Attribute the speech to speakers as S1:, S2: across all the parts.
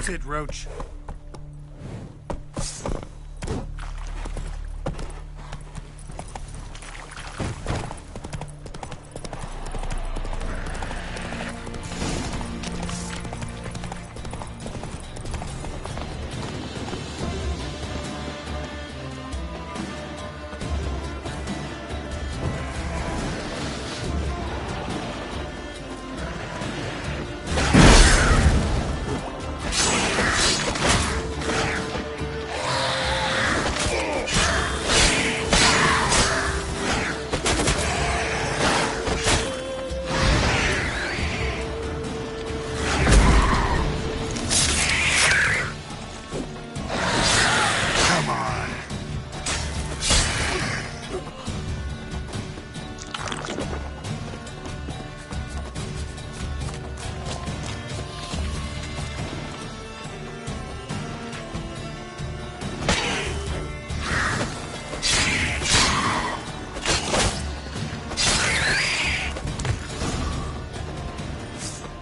S1: That's it, Roach.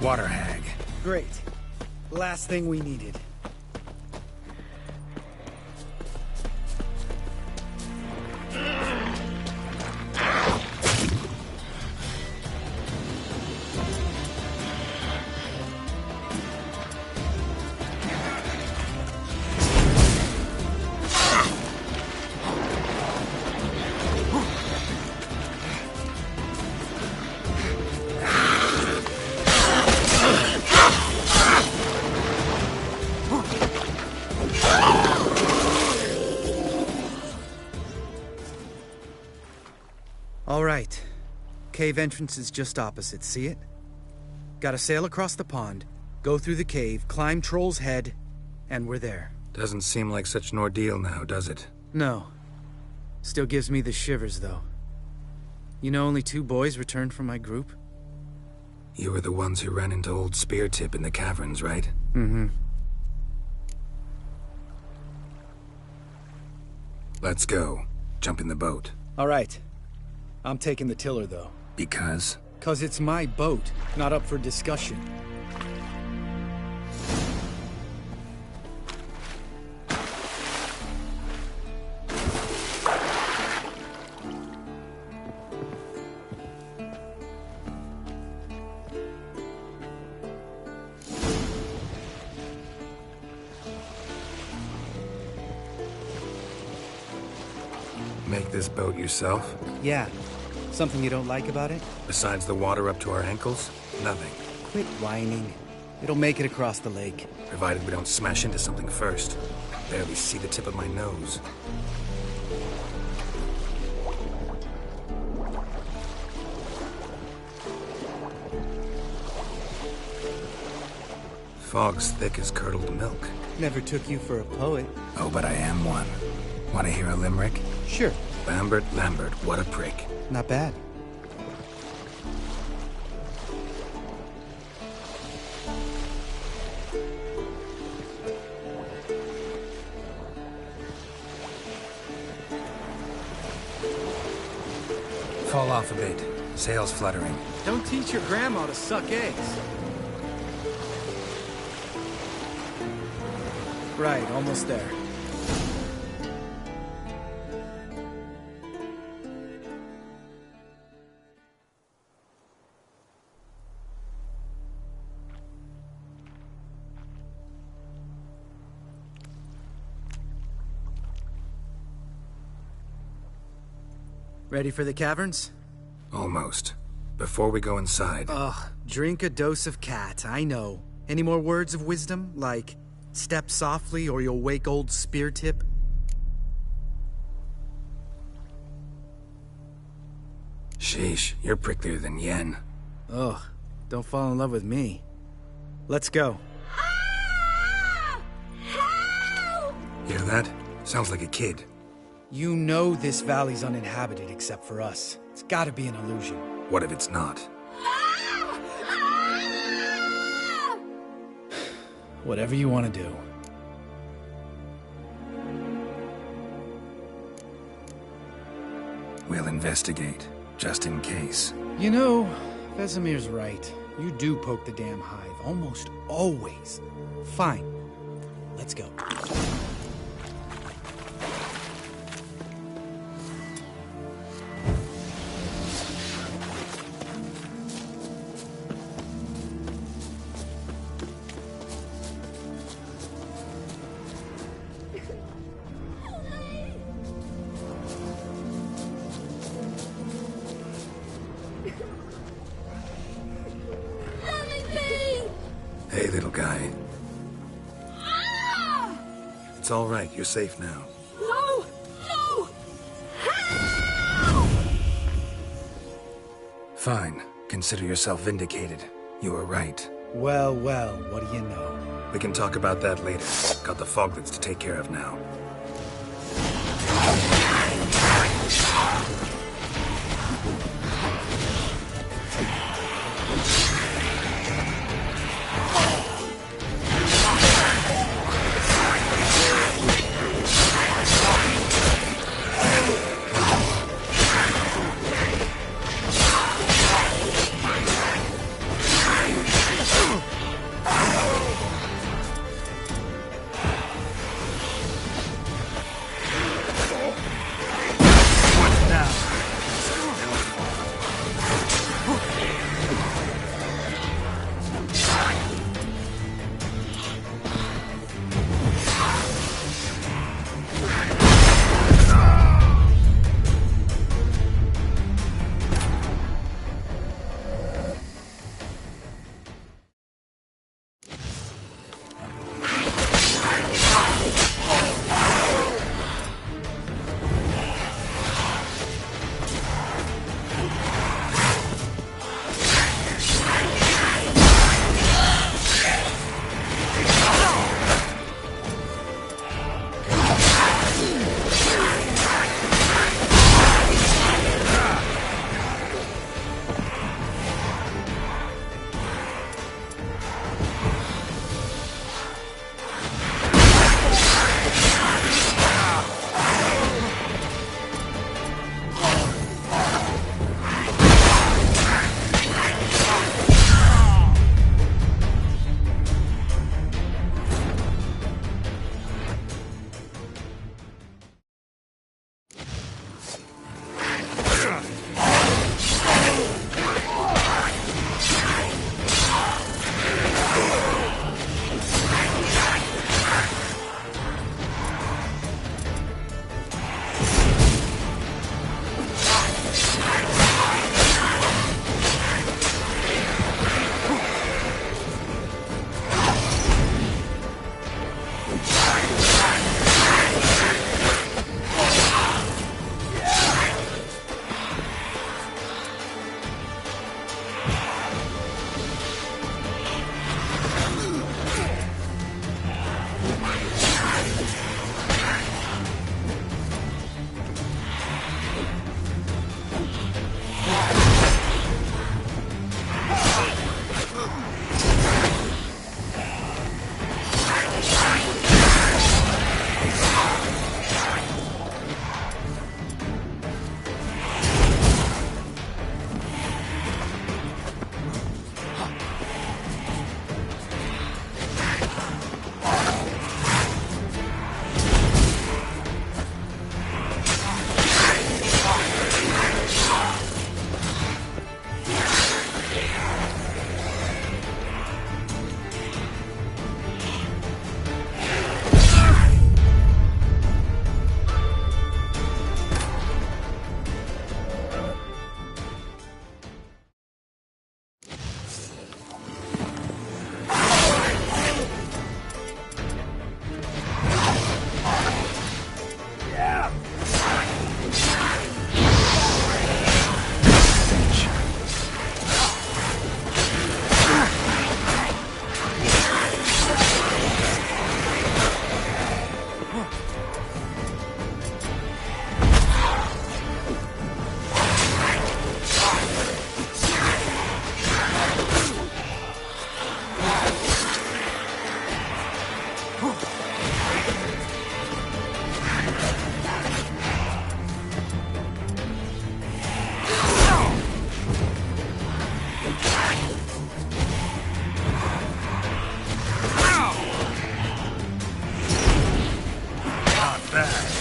S1: Water hag.
S2: Great. Last thing we needed. All right. Cave entrance is just opposite, see it? Gotta sail across the pond, go through the cave, climb Troll's Head, and we're there.
S1: Doesn't seem like such an ordeal now, does it?
S2: No. Still gives me the shivers, though. You know only 2 boys returned from my group?
S1: You were the ones who ran into old Speartip in the caverns, right?
S2: Mm-hmm.
S1: Let's go. Jump in the boat.
S2: All right. I'm taking the tiller, though.
S1: Because?
S2: 'Cause it's my boat, not up for discussion.
S1: Make this boat yourself?
S2: Yeah. Something you don't like about it?
S1: Besides the water up to our ankles? Nothing.
S2: Quit whining. It'll make it across the lake.
S1: Provided we don't smash into something first. I can barely see the tip of my nose. Fog's thick as curdled milk.
S2: Never took you for a poet.
S1: Oh, but I am one. Want to hear a limerick?
S2: Sure.
S1: Lambert, what a prick.
S2: Not bad.
S1: Fall off a bit. Sails fluttering.
S2: Don't teach your grandma to suck eggs. Right, almost there. Ready for the caverns?
S1: Almost. Before we go inside...
S2: Ugh, drink a dose of cat, I know. Any more words of wisdom, like, step softly or you'll wake old Speartip?
S1: Sheesh, you're pricklier than Yen.
S2: Ugh, don't fall in love with me. Let's go.
S3: Help!
S1: Hear that? Sounds like a kid.
S2: You know this valley's uninhabited except for us. It's gotta be an illusion.
S1: What if it's not?
S2: Whatever you want to do.
S1: We'll investigate, just in case.
S2: You know, Vesemir's right. You do poke the damn hive, almost always. Fine. let's go.
S1: Hey, little guy. It's all right. You're safe now.
S3: No! No!
S1: Fine. Consider yourself vindicated. You were right.
S2: Well, well, what do you know?
S1: We can talk about that later. Got the foglets to take care of now. bad.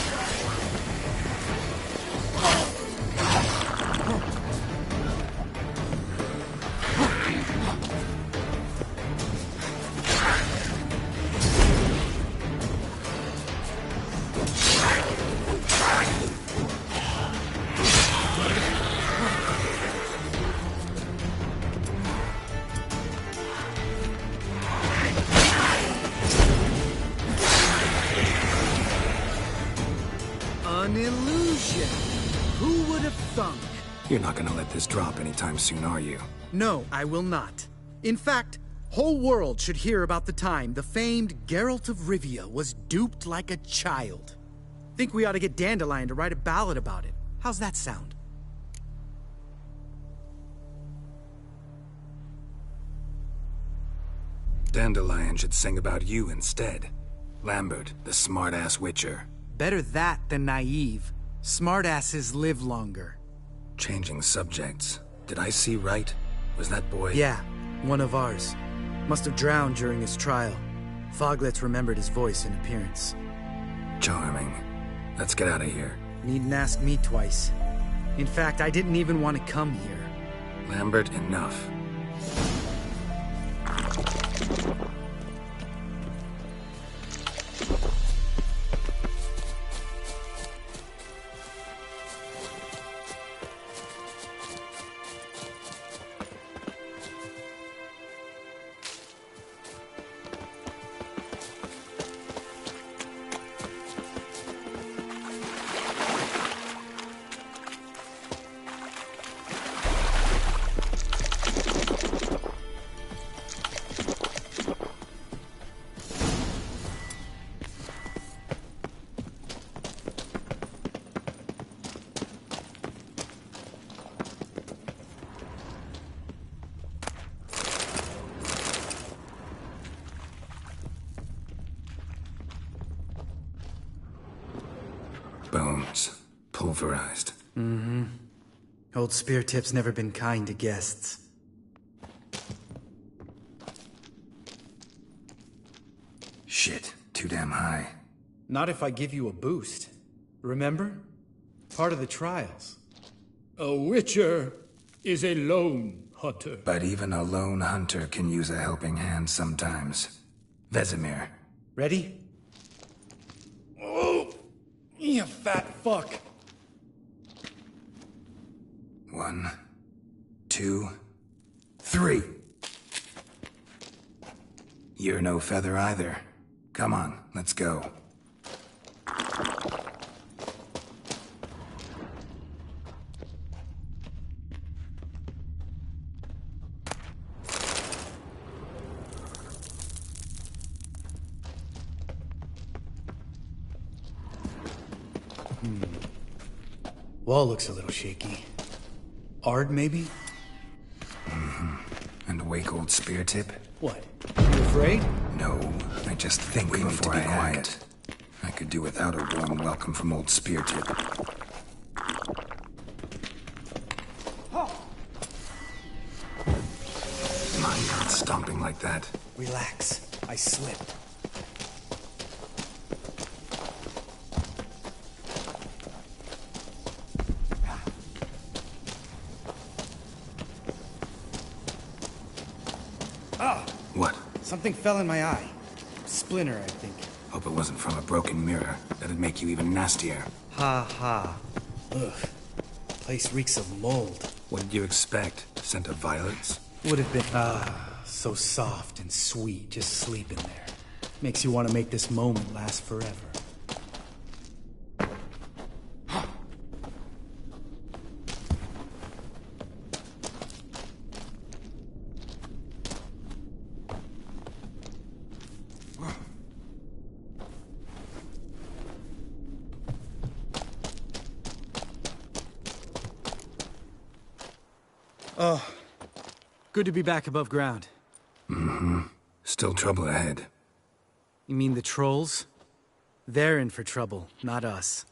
S2: An illusion! Who would have thunk?
S1: You're not gonna let this drop anytime soon, are you?
S2: No, I will not. In fact, whole world should hear about the time the famed Geralt of Rivia was duped like a child. Think we ought to get Dandelion to write a ballad about it. How's that sound?
S1: Dandelion should sing about you instead. Lambert, the smart-ass Witcher.
S2: Better that than naive. Smartasses live longer.
S1: Changing subjects. Did I see right? Was that boy?
S2: Yeah, one of ours. Must have drowned during his trial. Foglets remembered his voice and appearance.
S1: Charming. Let's get out of here.
S2: Needn't ask me twice. In fact, I didn't even want to come here.
S1: Lambert, enough. Bones. Pulverized.
S2: Mm-hmm. Old Spear Tip's never been kind to guests.
S1: Shit. Too damn high.
S2: Not if I give you a boost. Remember? Part of the trials.
S4: A Witcher is a lone hunter.
S1: But even a lone hunter can use a helping hand sometimes. Vesemir.
S2: Ready? Oh! You fat fuck!
S1: 1, 2, 3. You're no feather either. Come on, let's go.
S2: Wall looks a little shaky. Ard, maybe?
S1: And wake old Spear Tip?
S2: What? You afraid?
S1: No, I just think before I act. I could do without a warm welcome from old Spear Tip. Mind not stomping like that.
S2: Relax. I slipped.
S1: What?
S2: Something fell in my eye. Splinter, I think.
S1: Hope it wasn't from a broken mirror. That'd make you even nastier.
S2: Ha ha. Ugh. Place reeks of mold.
S1: What did you expect? Scent of violets?
S2: Would have been, so soft and sweet just sleeping there. Makes you want to make this moment last forever. Oh, good to be back above ground.
S1: Mm-hmm. Still trouble ahead.
S2: You mean the trolls? They're in for trouble, not us.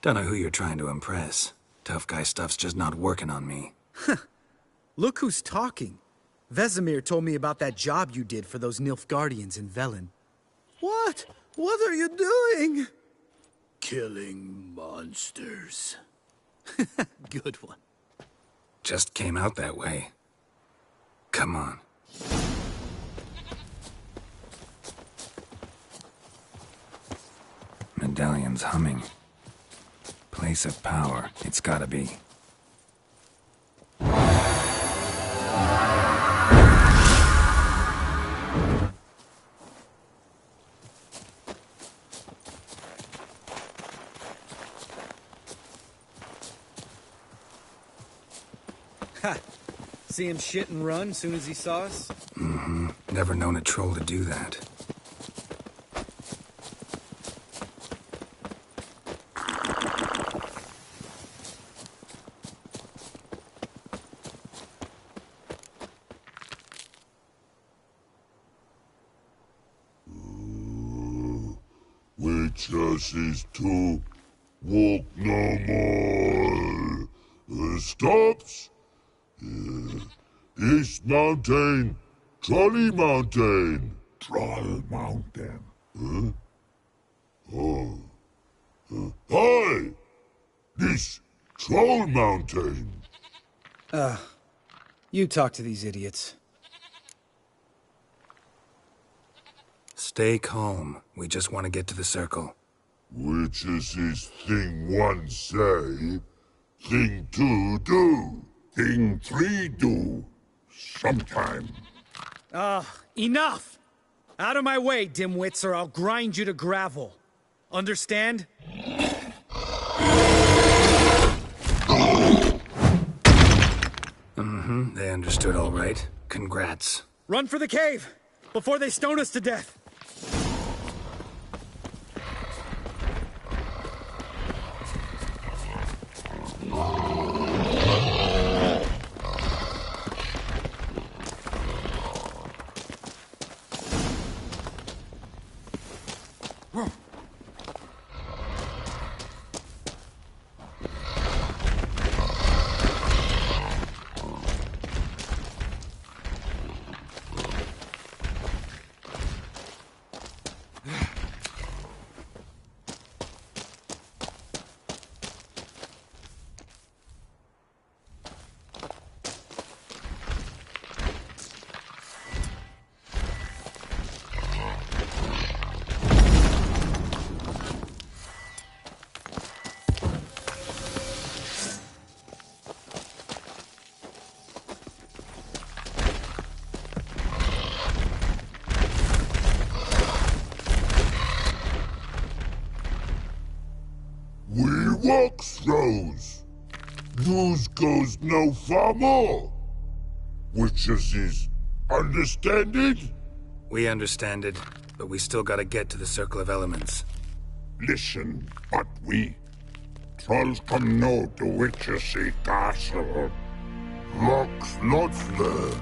S1: Don't know who you're trying to impress. Tough guy stuff's just not working on me.
S2: Look who's talking. Vesemir told me about that job you did for those Nilfgaardians in Velen. What? What are you doing?
S4: Killing monsters.
S2: Good one.
S1: Just came out that way. Come on. Medallion's humming. Place of power, it's gotta be.
S2: Ha! See him shit and run soon as he saw us?
S1: Mm-hmm. Never known a troll to do that.
S5: Witches is to walk no more. Stops. East Mountain, Trolley Mountain.
S6: Troll Mountain.
S5: Huh? Oh. Hi! This Troll Mountain.
S2: You talk to these idiots.
S1: Stay calm. We just want to get to the circle.
S5: Witches is thing one say, thing two do.
S6: Thing 3 do. Sometime.
S2: Enough! Out of my way, dimwits, or I'll grind you to gravel. Understand?
S1: Mm-hmm. They understood all right. Congrats.
S2: Run for the cave! Before they stone us to death!
S5: We walk throws. News goes no far more. Witches is understand it?
S1: We understand it, but we still gotta get to the Circle of Elements.
S6: Listen, but we. Trolls come no to Witchersea Castle.
S5: Rocks not there.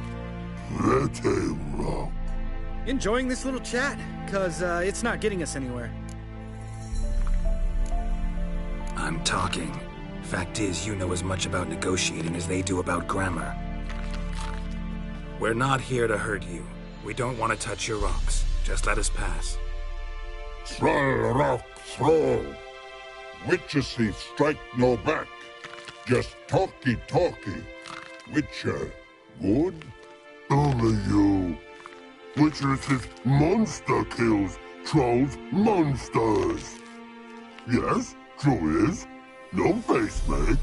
S5: Pretty rock.
S2: Enjoying this little chat, cause it's not getting us anywhere.
S1: I'm talking. Fact is, you know as much about negotiating as they do about grammar. We're not here to hurt you. We don't want to touch your rocks. Just let us pass.
S6: Troll rock throw. Witchersea strike no back. Just talky. Witcher, good?
S5: Only you. Witches is monster kills. Trolls monsters. Yes, true is. No face make.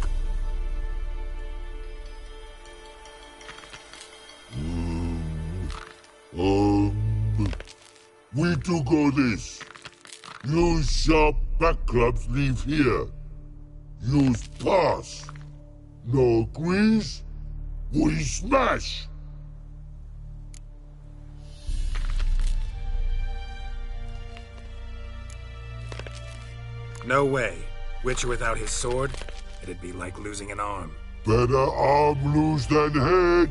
S5: We do go this. Use sharp back clubs leave here. Use pass. No agrees, we smash.
S1: No way. Witcher without his sword? It'd be like losing an arm.
S5: Better arm lose than head.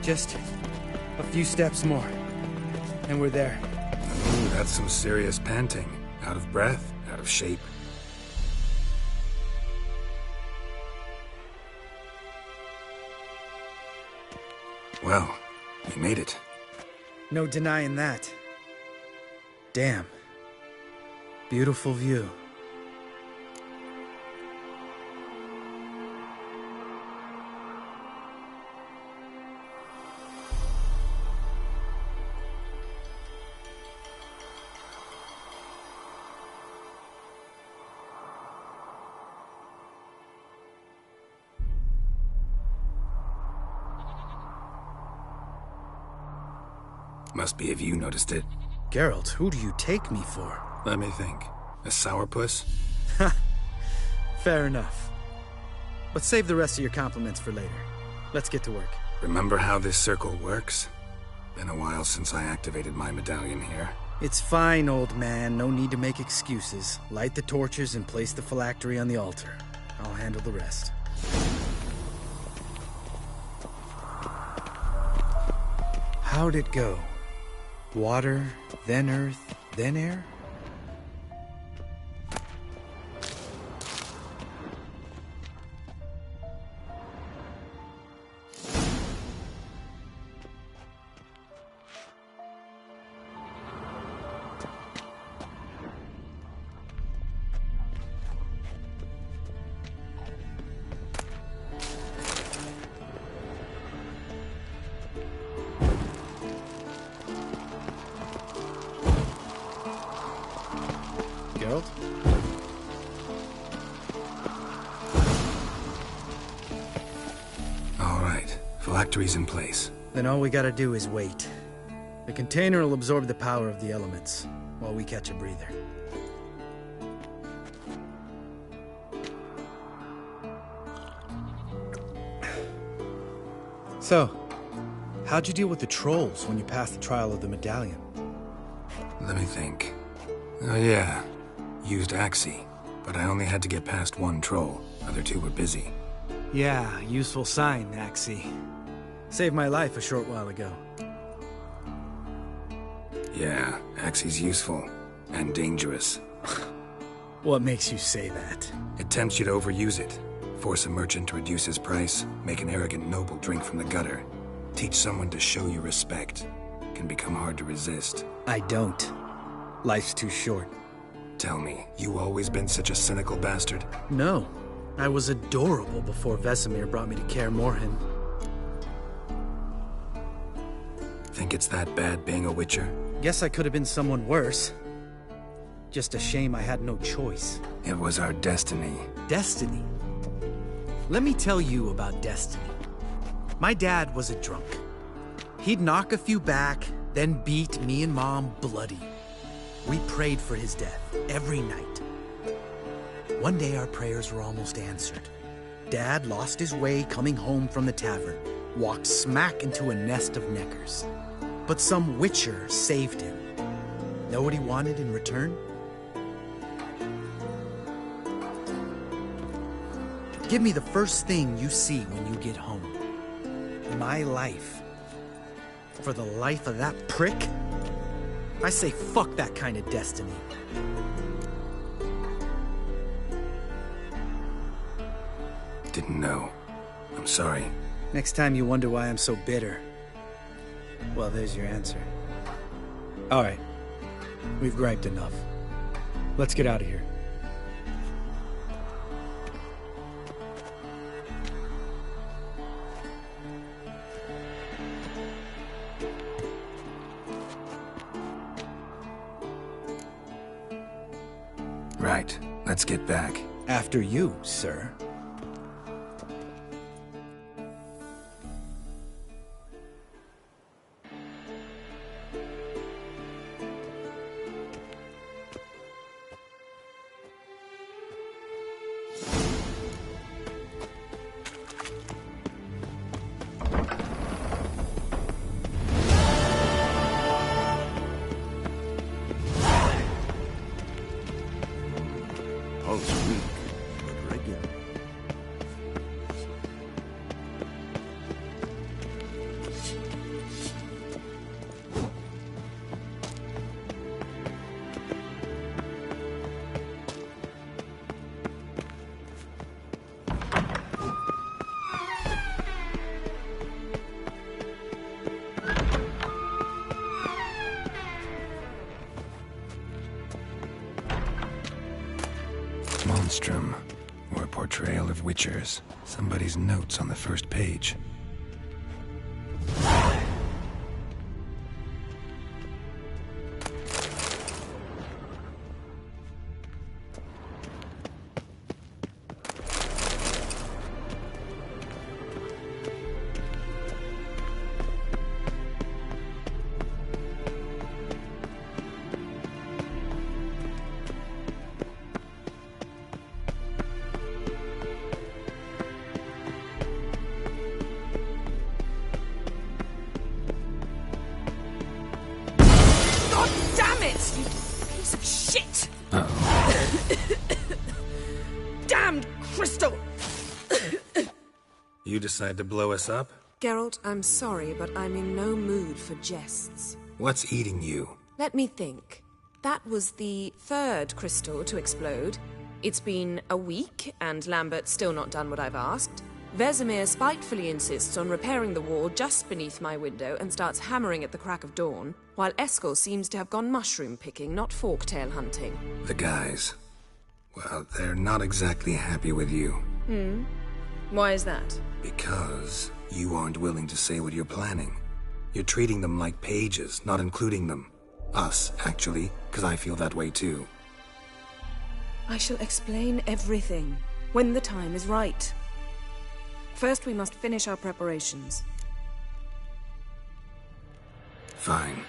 S2: Just a few steps more, and we're there.
S1: Ooh, that's some serious panting. Out of breath, out of shape. Well, you made it.
S2: No denying that. Damn. Beautiful view.
S1: Must be if you noticed it.
S2: Geralt, who do you take me for?
S1: Let me think. A sourpuss?
S2: Fair enough. But save the rest of your compliments for later. Let's get to work.
S1: Remember how this circle works? Been a while since I activated my medallion here.
S2: It's fine, old man. No need to make excuses. Light the torches and place the phylactery on the altar. I'll handle the rest. How'd it go? Water, then earth, then air? Geralt?
S1: All right, phylactery's in place.
S2: Then all we gotta do is wait. The container will absorb the power of the elements, while we catch a breather. So, how'd you deal with the trolls when you passed the trial of the medallion?
S1: Let me think. Oh yeah, used Axie, but I only had to get past one troll. Other two were busy.
S2: Yeah, useful sign, Axie. Saved my life a short while ago.
S1: Yeah, Axie's useful. And dangerous.
S2: What makes you say that?
S1: It tempts you to overuse it. Force a merchant to reduce his price, make an arrogant noble drink from the gutter. Teach someone to show you respect. Can become hard to resist.
S2: I don't. Life's too short.
S1: Tell me, you always been such a cynical bastard?
S2: No. I was adorable before Vesemir brought me to Kaer Morhen.
S1: Think it's that bad being a Witcher?
S2: Guess I could have been someone worse. Just a shame I had no choice.
S1: It was our destiny.
S2: Destiny? Let me tell you about destiny. My dad was a drunk. He'd knock a few back, then beat me and Mom bloody. We prayed for his death every night. One day our prayers were almost answered. Dad lost his way coming home from the tavern, walked smack into a nest of neckers. But some Witcher saved him. Know what he wanted in return? Give me the first thing you see when you get home. My life. For the life of that prick? I say fuck that kind of destiny.
S1: Didn't know. I'm sorry.
S2: Next time you wonder why I'm so bitter, well, there's your answer. All right. We've griped enough. Let's get out of here.
S1: Right. Let's get back.
S2: After you, sir.
S7: Pulse weak, but regular.
S1: monstrum, or a portrayal of witchers. Somebody's notes on the first page.
S3: Damn it! You piece of shit!
S1: Uh-oh.
S3: Damned crystal!
S1: You decide to blow us up?
S8: Geralt, I'm sorry, but I'm in no mood for jests.
S1: What's eating you?
S8: Let me think. That was the third crystal to explode. It's been a week, and Lambert's still not done what I've asked. Vesemir spitefully insists on repairing the wall just beneath my window and starts hammering at the crack of dawn, while Eskel seems to have gone mushroom picking, not forktail hunting.
S1: The guys. Well, they're not exactly happy with you.
S8: Why is that?
S1: Because you aren't willing to say what you're planning. You're treating them like pages, not including them. Us, actually, because I feel that way too.
S8: I shall explain everything when the time is right. First, we must finish our preparations.
S1: Fine.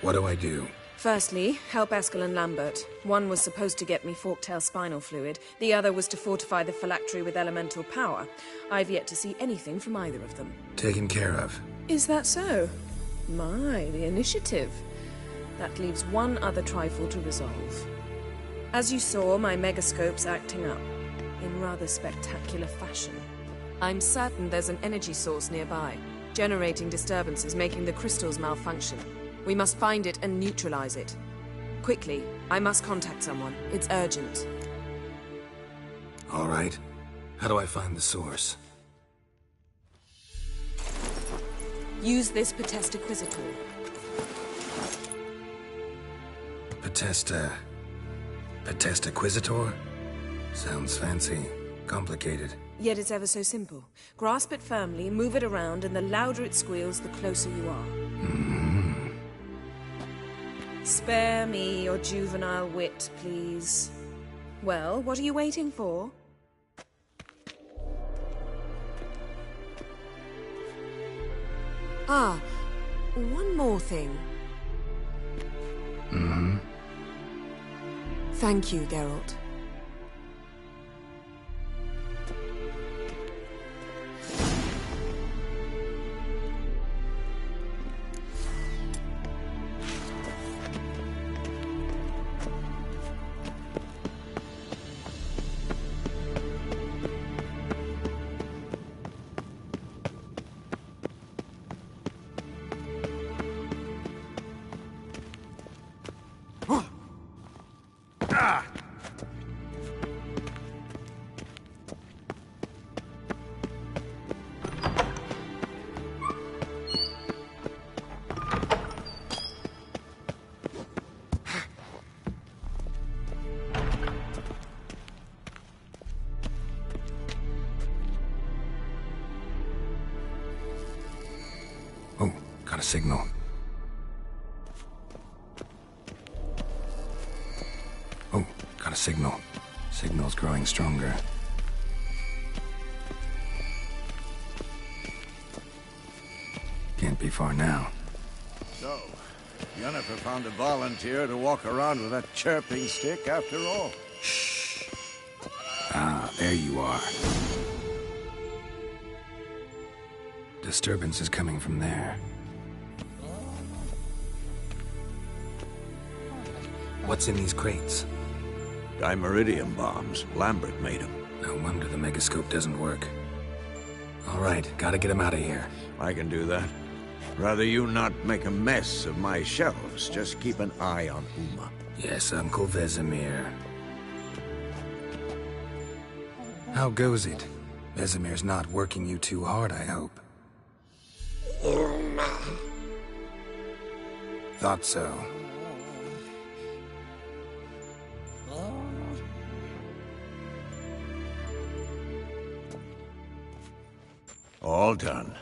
S1: What do I do?
S8: Firstly, help Eskel and Lambert. One was supposed to get me forktail spinal fluid, the other was to fortify the phylactery with elemental power. I've yet to see anything from either of them.
S1: Taken care of.
S8: Is that so? My, the initiative. That leaves one other trifle to resolve. As you saw, my megascope's acting up, in rather spectacular fashion. I'm certain there's an energy source nearby, generating disturbances, making the crystals malfunction. We must find it and neutralize it. Quickly, I must contact someone. It's urgent.
S1: All right. How do I find the source?
S8: Use this Potesta Quisitor.
S1: Potesta Quisitor? Sounds fancy. Complicated.
S8: Yet it's ever so simple. Grasp it firmly, move it around, and the louder it squeals, the closer you are. Spare me your juvenile wit, please. Well, what are you waiting for? Ah, one more thing. Thank you, Geralt.
S1: Oh, got a signal. Oh, got a signal. Signal's growing stronger. Can't be far now.
S9: So, Yennefer found a volunteer to walk around with that chirping stick after all.
S1: Shh. Ah, there you are. Disturbance is coming from there. What's in these crates?
S9: Dimeridium bombs. Lambert made them.
S1: No wonder the megascope doesn't work. All right, gotta get him out of here.
S9: I can do that. Rather you not make a mess of my shelves. Just keep an eye on Uma.
S1: Yes, Uncle Vesemir. How goes it? Vesemir's not working you too hard, I hope. Thought so.
S9: All done.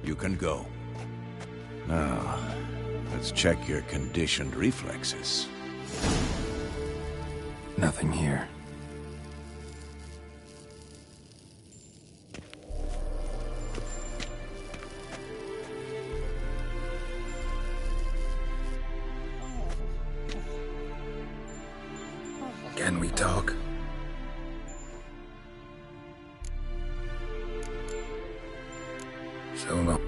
S9: You can go. Now, let's check your conditioned reflexes.
S1: Nothing here. Can we talk? So long.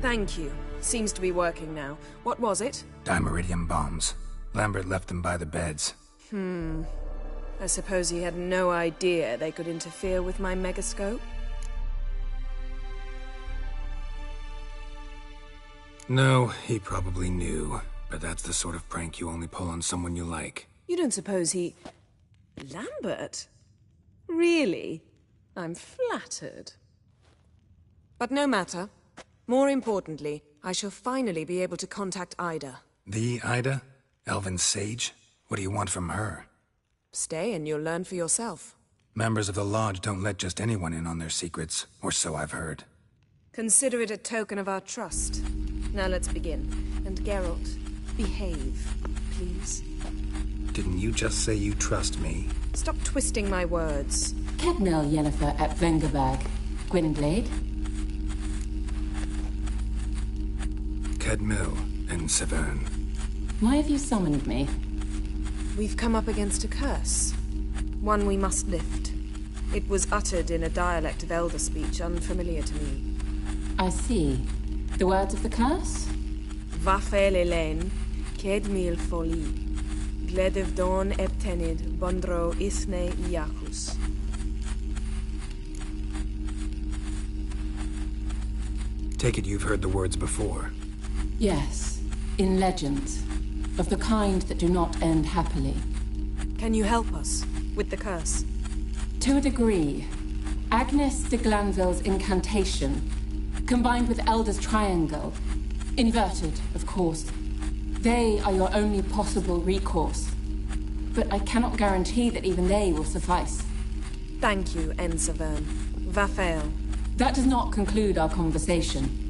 S8: Thank you. Seems to be working now. What was it?
S1: Dimeridium bombs. Lambert left them by the beds.
S8: I suppose he had no idea they could interfere with my megascope?
S1: No, he probably knew. But that's the sort of prank you only pull on someone you like.
S8: You don't suppose he... Lambert? Really? I'm flattered. But no matter. More importantly, I shall finally be able to contact Ida.
S1: The Ida? Elven sage? What do you want from her?
S8: Stay and you'll learn for yourself.
S1: Members of the Lodge don't let just anyone in on their secrets, or so I've heard.
S8: Consider it a token of our trust. Now let's begin. And Geralt, behave, please.
S1: Didn't you just say you trust me?
S8: Stop twisting my words.
S10: Kedmil Yennefer at Vengerberg. Gwynblade?
S1: Kedmil and Severn.
S10: Why have you summoned me?
S8: We've come up against a curse. One we must lift. It was uttered in a dialect of Elder speech unfamiliar to me.
S10: I see. The words of the curse?
S8: Vafel Elaine, Kedmil Foli, Gledevdon Ertenid, Bondro Isne Iacus.
S1: Take it you've heard the words before.
S10: Yes, in legends. Of the kind that do not end happily.
S8: Can you help us with the curse?
S10: To a degree. Agnes de Glanville's incantation, combined with Elder's triangle, inverted, of course. They are your only possible recourse. But I cannot guarantee that even they will suffice.
S8: Thank you, Severn. Vafel.
S10: That does not conclude our conversation.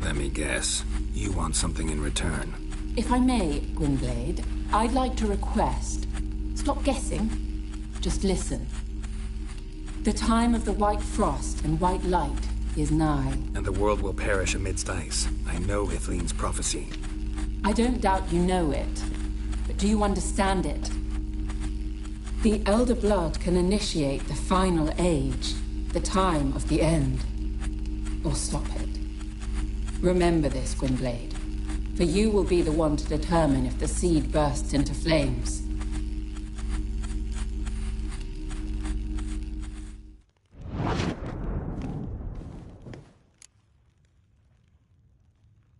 S1: Let me guess. You want something in return.
S10: If I may, Gwynblade, I'd like to request. Stop guessing. Just listen. The time of the white frost and white light is nigh.
S1: And the world will perish amidst ice. I know Ithleen's prophecy.
S10: I don't doubt you know it. But do you understand it? The Elder Blood can initiate the final age. The time of the end. Or stop it. Remember this, Gwynblade. For you will be the one to determine if the seed bursts into flames.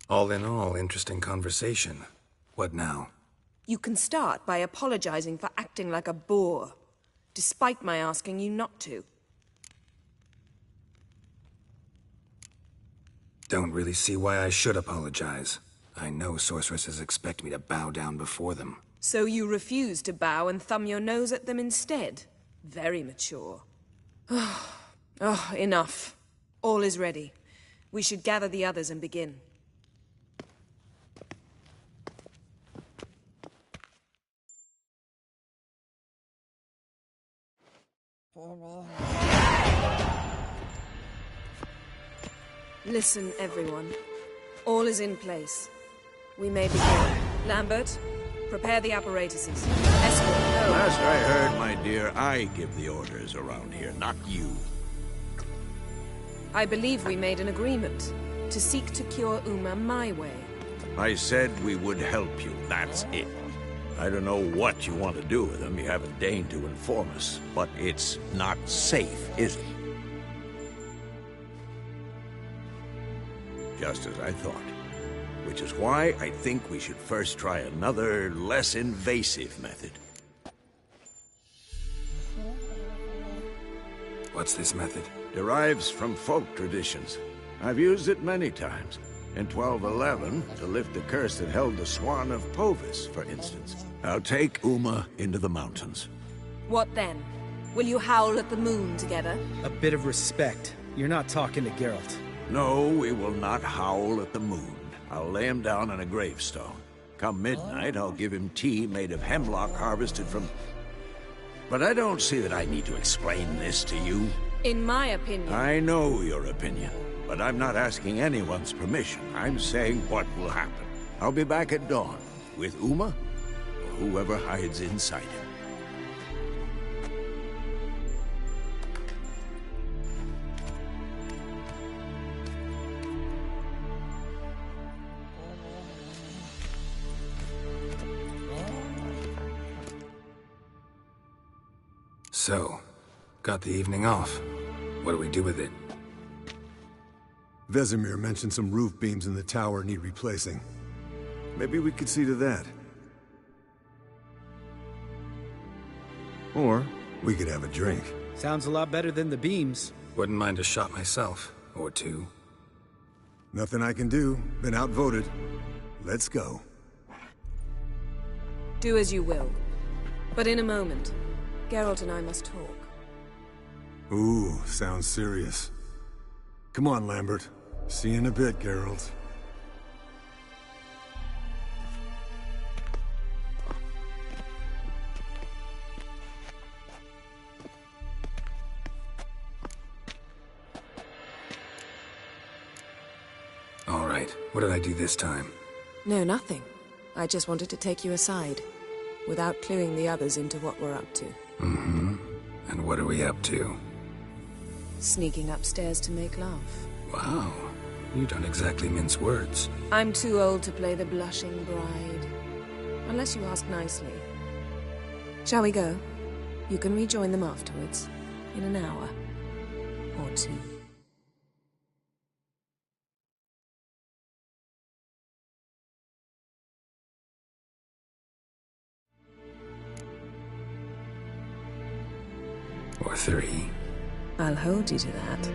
S1: All in all, interesting conversation. What now?
S8: You can start by apologizing for acting like a boor, despite my asking you not to.
S1: Don't really see why I should apologize. I know sorceresses expect me to bow down before them.
S8: So you refuse to bow and thumb your nose at them instead? Very mature. Oh, enough. All is ready. We should gather the others and begin. Listen, everyone. All is in place. We may begin. Lambert, prepare the apparatuses. Escort
S9: Last I heard, my dear, I give the orders around here, not you.
S8: I believe we made an agreement to seek to cure Uma my way.
S9: I said we would help you, that's it. I don't know what you want to do with him, you haven't deigned to inform us, but it's not safe, is it? Just as I thought. Which is why I think we should first try another, less invasive method.
S1: What's this method?
S9: Derives from folk traditions. I've used it many times. In 1211, to lift the curse that held the Swan of Povis, for instance. I'll take Uma into the mountains.
S8: What then? Will you howl at the moon together?
S2: A bit of respect. You're not talking to Geralt.
S9: No, we will not howl at the moon. I'll lay him down on a gravestone. Come midnight, I'll give him tea made of hemlock harvested from... But I don't see that I need to explain this to you.
S8: In my opinion...
S9: I know your opinion, but I'm not asking anyone's permission. I'm saying what will happen. I'll be back at dawn, with Uma, or whoever hides inside him.
S1: So, got the evening off. What do we do with it?
S7: Vesemir mentioned some roof beams in the tower need replacing. Maybe we could see to that. Or we could have a drink.
S2: Sounds a lot better than the beams.
S1: Wouldn't mind a shot myself, or two.
S7: Nothing I can do. Been outvoted. Let's go.
S8: Do as you will. But in a moment, Geralt and I must talk.
S7: Ooh, sounds serious. Come on, Lambert. See you in a bit, Geralt.
S1: All right, what did I do this time?
S8: No, nothing. I just wanted to take you aside, without cluing the others into what we're up to.
S1: Mm-hmm. And what are we up to?
S8: Sneaking upstairs to make love.
S1: Wow, you don't exactly mince words.
S8: I'm too old to play the blushing bride. Unless you ask nicely. Shall we go? You can rejoin them afterwards. In an hour. Or two.
S1: Or three.
S8: I'll hold you to that.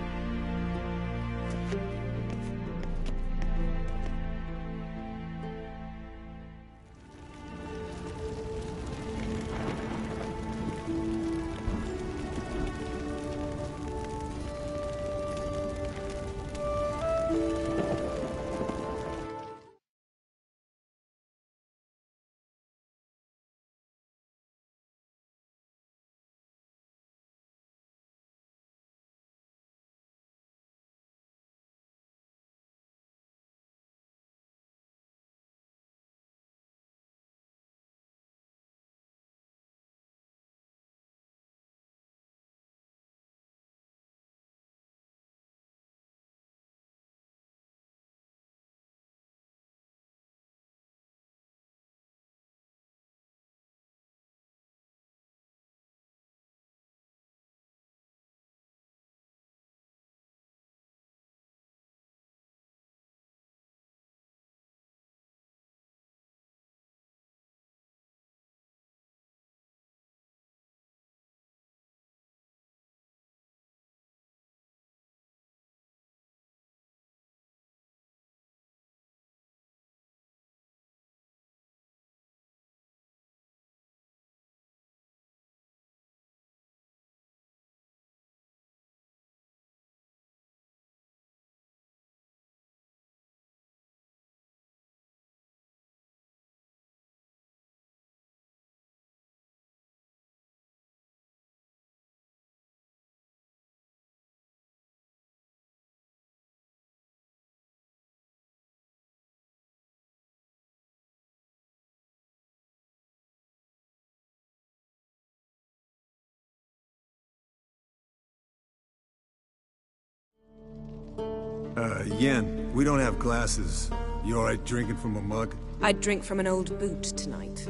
S7: Yen, we don't have glasses. You alright drinking from a mug?
S8: I'd drink from an old boot tonight.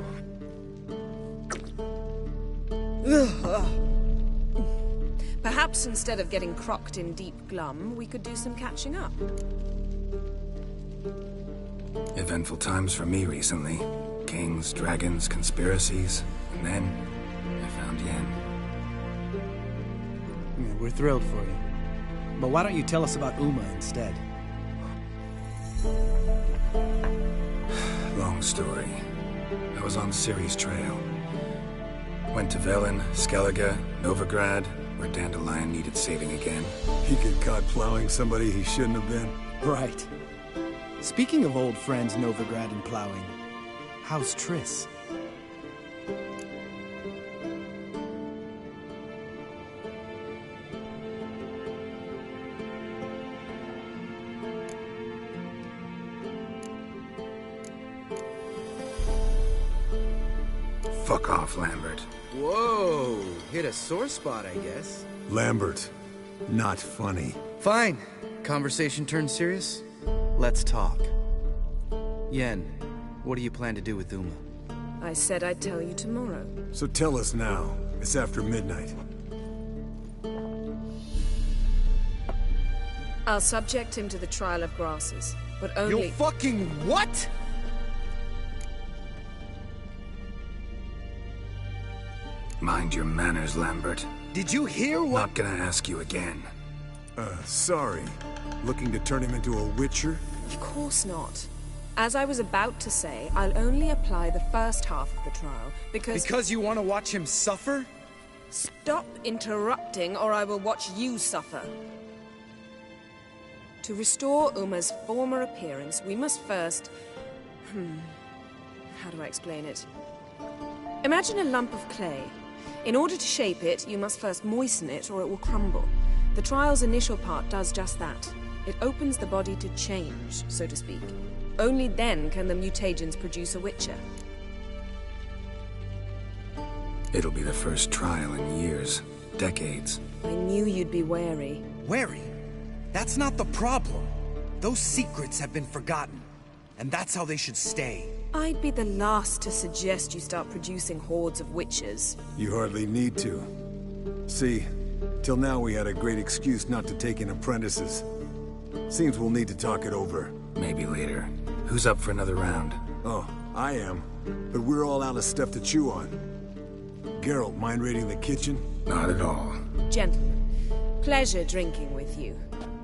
S8: Perhaps instead of getting crocked in deep glum, we could do some catching up.
S1: Eventful times for me recently. Kings, dragons, conspiracies, and then I found Yen.
S2: We're thrilled for you. But why don't you tell us about Uma instead?
S1: Long story. I was on Ciri's trail. Went to Velen, Skellige, Novigrad, where Dandelion needed saving again.
S7: He got caught plowing somebody he shouldn't have been.
S2: Right. Speaking of old friends Novigrad and plowing, how's Triss?
S1: Fuck off, Lambert.
S2: Whoa, hit a sore spot, I guess.
S7: Lambert, not funny.
S2: Fine. Conversation turned serious? Let's talk. Yen, what do you plan to do with Uma?
S8: I said I'd tell you tomorrow.
S7: So tell us now. It's after midnight.
S8: I'll subject him to the trial of grasses, but only—
S2: You fucking what?!
S1: Mind your manners, Lambert.
S2: Did you hear what—
S1: Not gonna ask you again.
S7: Sorry. Looking to turn him into a Witcher?
S8: Of course not. As I was about to say, I'll only apply the first half of the trial, because—
S2: Because you want to watch him suffer?
S8: Stop interrupting, or I will watch you suffer. To restore Uma's former appearance, we must first— how do I explain it? Imagine a lump of clay. In order to shape it, you must first moisten it, or it will crumble. The trial's initial part does just that. It opens the body to change, so to speak. Only then can the mutagens produce a Witcher.
S1: It'll be the first trial in years. Decades.
S8: I knew you'd be wary.
S2: Wary? That's not the problem. Those secrets have been forgotten. And that's how they should stay.
S8: I'd be the last to suggest you start producing hordes of witches.
S7: You hardly need to. See, till now we had a great excuse not to take in apprentices. Seems we'll need to talk it over.
S1: Maybe later. Who's up for another round?
S7: Oh, I am. But we're all out of stuff to chew on. Geralt, mind raiding the kitchen?
S1: Not at all.
S8: Gentlemen, pleasure drinking with you.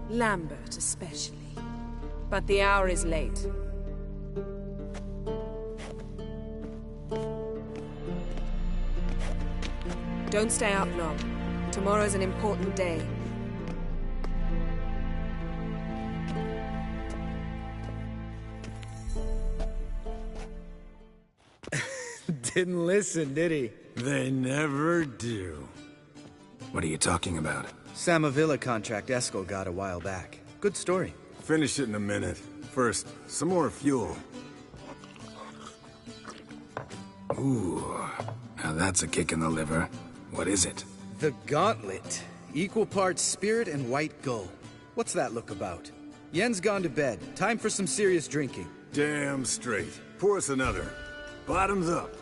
S8: Lambert especially. But the hour is late. Don't stay up long. Tomorrow's an important day.
S2: Didn't listen, did he?
S7: They never do.
S1: What are you talking about?
S2: Samavilla contract Eskel got a while back. Good story.
S7: Finish it in a minute. First, some more fuel.
S1: Ooh, now that's a kick in the liver. What is it?
S2: The Gauntlet. Equal parts spirit and white gull. What's that look about? Yen's gone to bed. Time for some serious drinking.
S7: Damn straight. Pour us another. Bottoms up.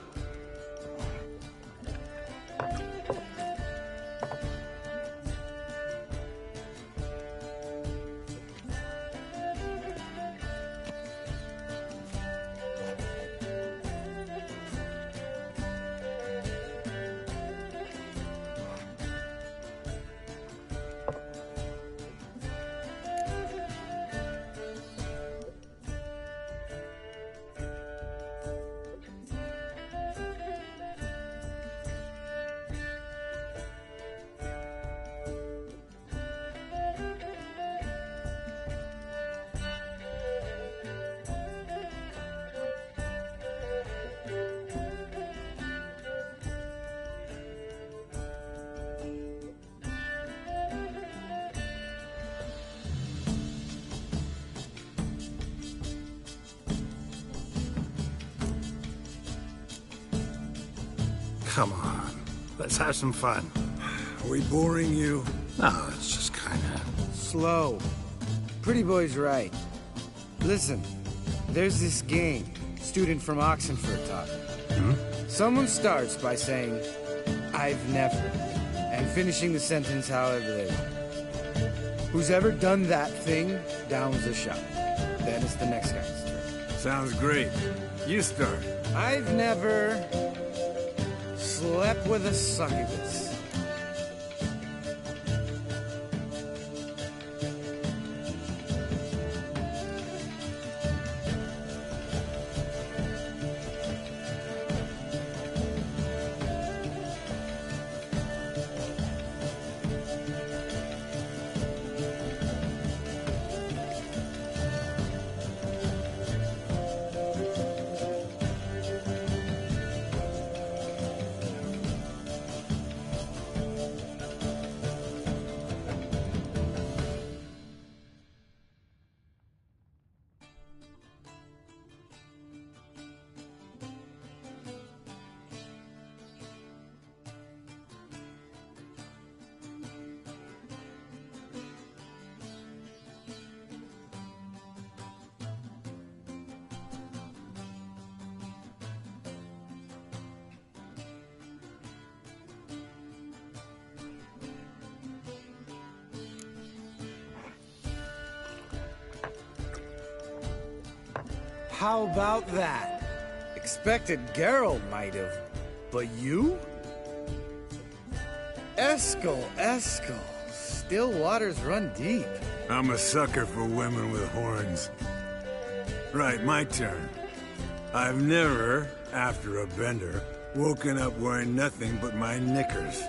S1: Come on. Let's have some fun.
S7: Are we boring you?
S1: No, it's just kinda...
S2: Slow. Pretty boy's right. Listen, there's this game, student from Oxenford taught me. Someone starts by saying, I've never, and finishing the sentence however they want. Who's ever done that thing, downs a shot. Then it's the next guy's turn.
S7: Sounds great. You start.
S2: I've never slept with a succubus. How about that? Expected Geralt might have, but you? Eskel. Still waters run deep.
S7: I'm a sucker for women with horns. Right, my turn. I've never, after a bender, woken up wearing nothing but my knickers.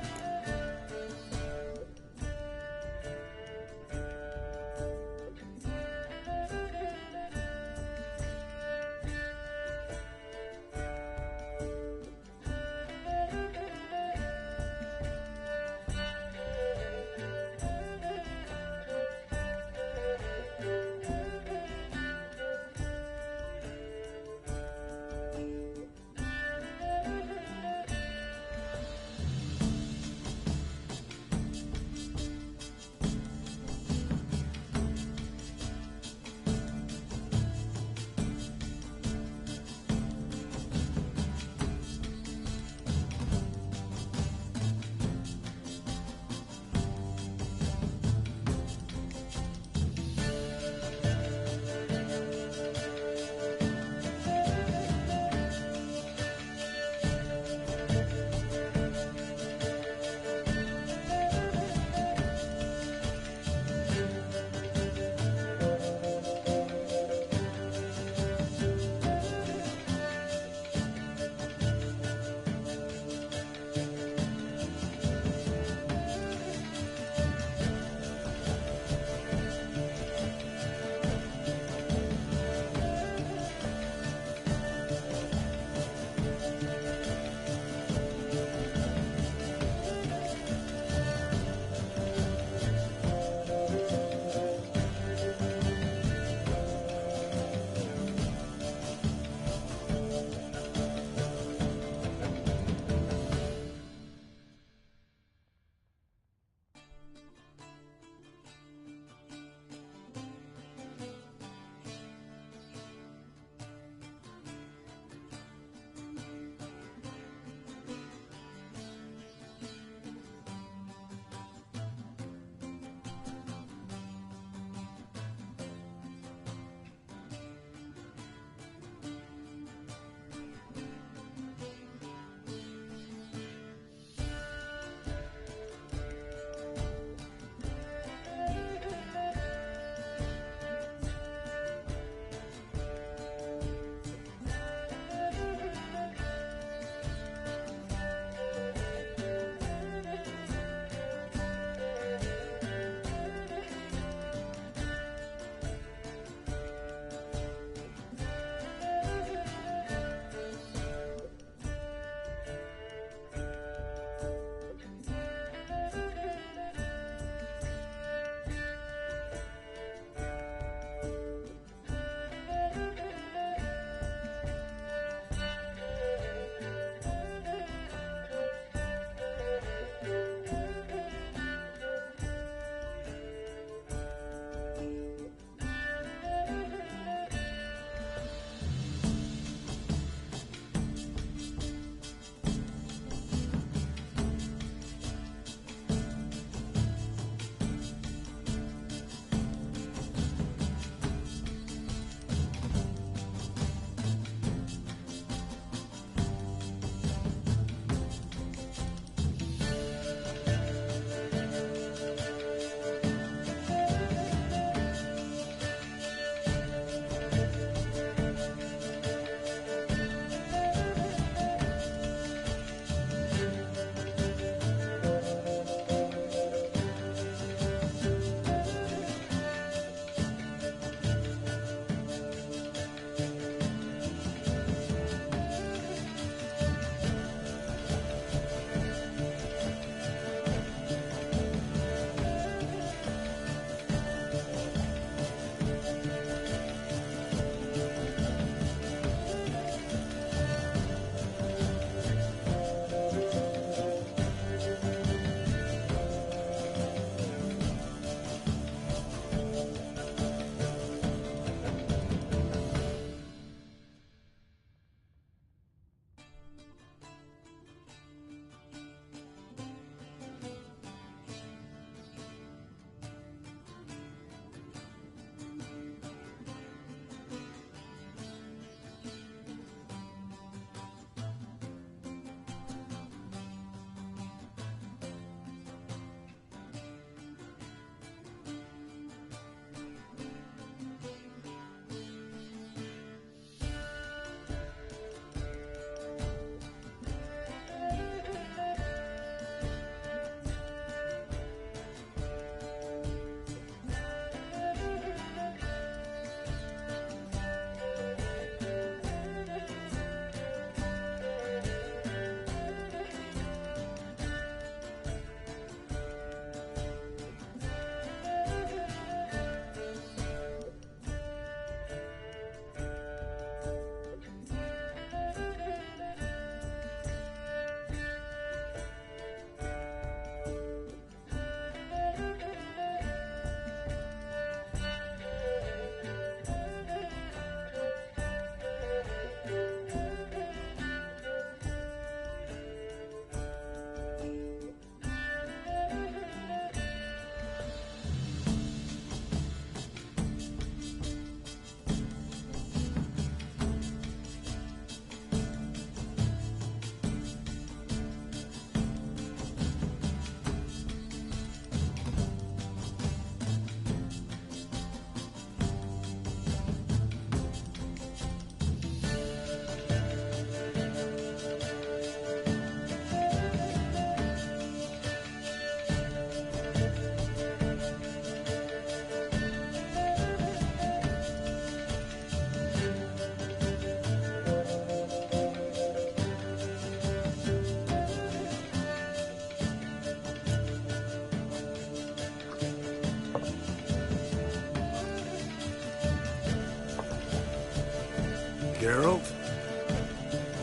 S7: Geralt?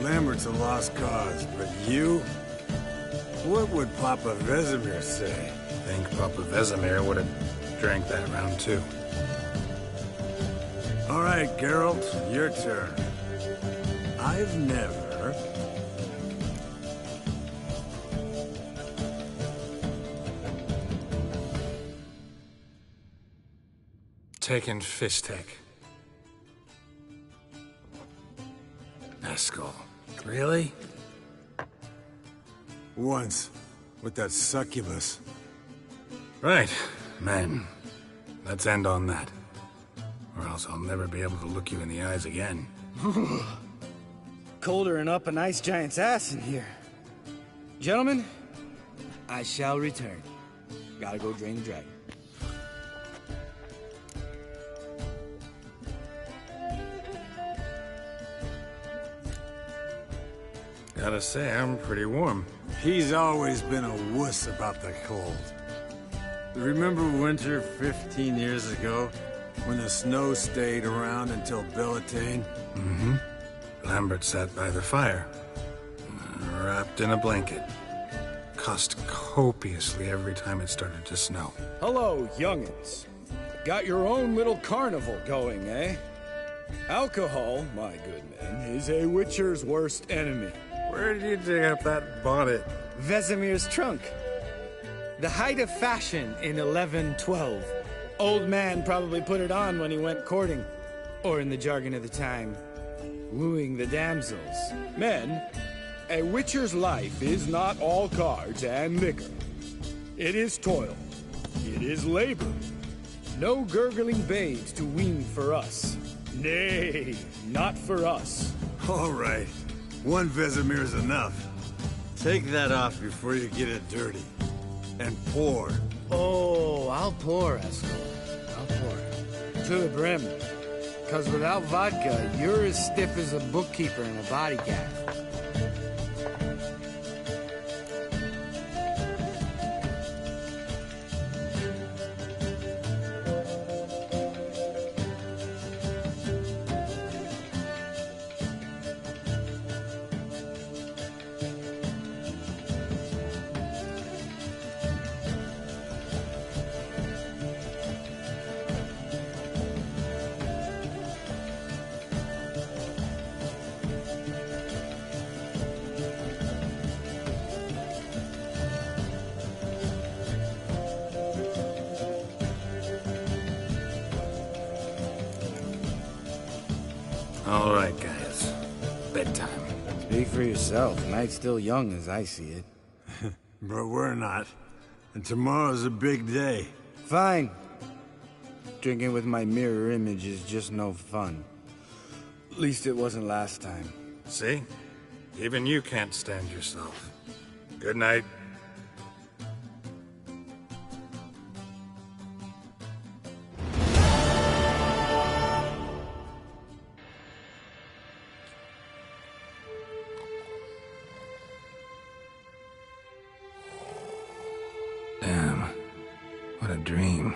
S7: Lambert's a lost cause, but you? What would Papa Vesemir say?
S1: I think Papa Vesemir would have drank that round too.
S7: All right, Geralt, your turn. I've never...
S1: taken Fistek. Eskel. Really?
S7: Once, with that succubus.
S1: Right, men. Let's end on that. Or else I'll never be able to look you in the eyes again.
S2: Colder and up an ice giant's ass in here. Gentlemen, I shall return. Gotta go drain the dragon.
S1: Gotta say, I'm pretty warm.
S7: He's always been a wuss about the cold. Remember winter 15 years ago, when the snow stayed around until Beltane?
S1: Mm-hmm. Lambert sat by the fire, wrapped in a blanket. Cussed copiously every time it started to snow.
S4: Hello, young'uns. Got your own little carnival going, eh? Alcohol, my good men, is a Witcher's worst enemy.
S1: Where did you dig up that bonnet?
S2: Vesemir's trunk. The height of fashion in 1112. Old man probably put it on when he went courting. Or in the jargon of the time, wooing the damsels.
S4: Men, a Witcher's life is not all cards and liquor. It is toil. It is labor. No gurgling babes to wean for us. Nay, not for us.
S7: All right. One Vesemir's enough. Take that off before you get it dirty. And pour.
S2: Oh, I'll pour, Eskel. I'll pour. To the brim. Because without vodka, you're as stiff as a bookkeeper in a body gag.
S1: All right, guys. Bedtime.
S2: Speak for yourself. Night's still young as I see it.
S7: But we're not. And tomorrow's a big day.
S2: Fine. Drinking with my mirror image is just no fun. At least it wasn't last time.
S1: See? Even you can't stand yourself. Good night. Damn. What a dream.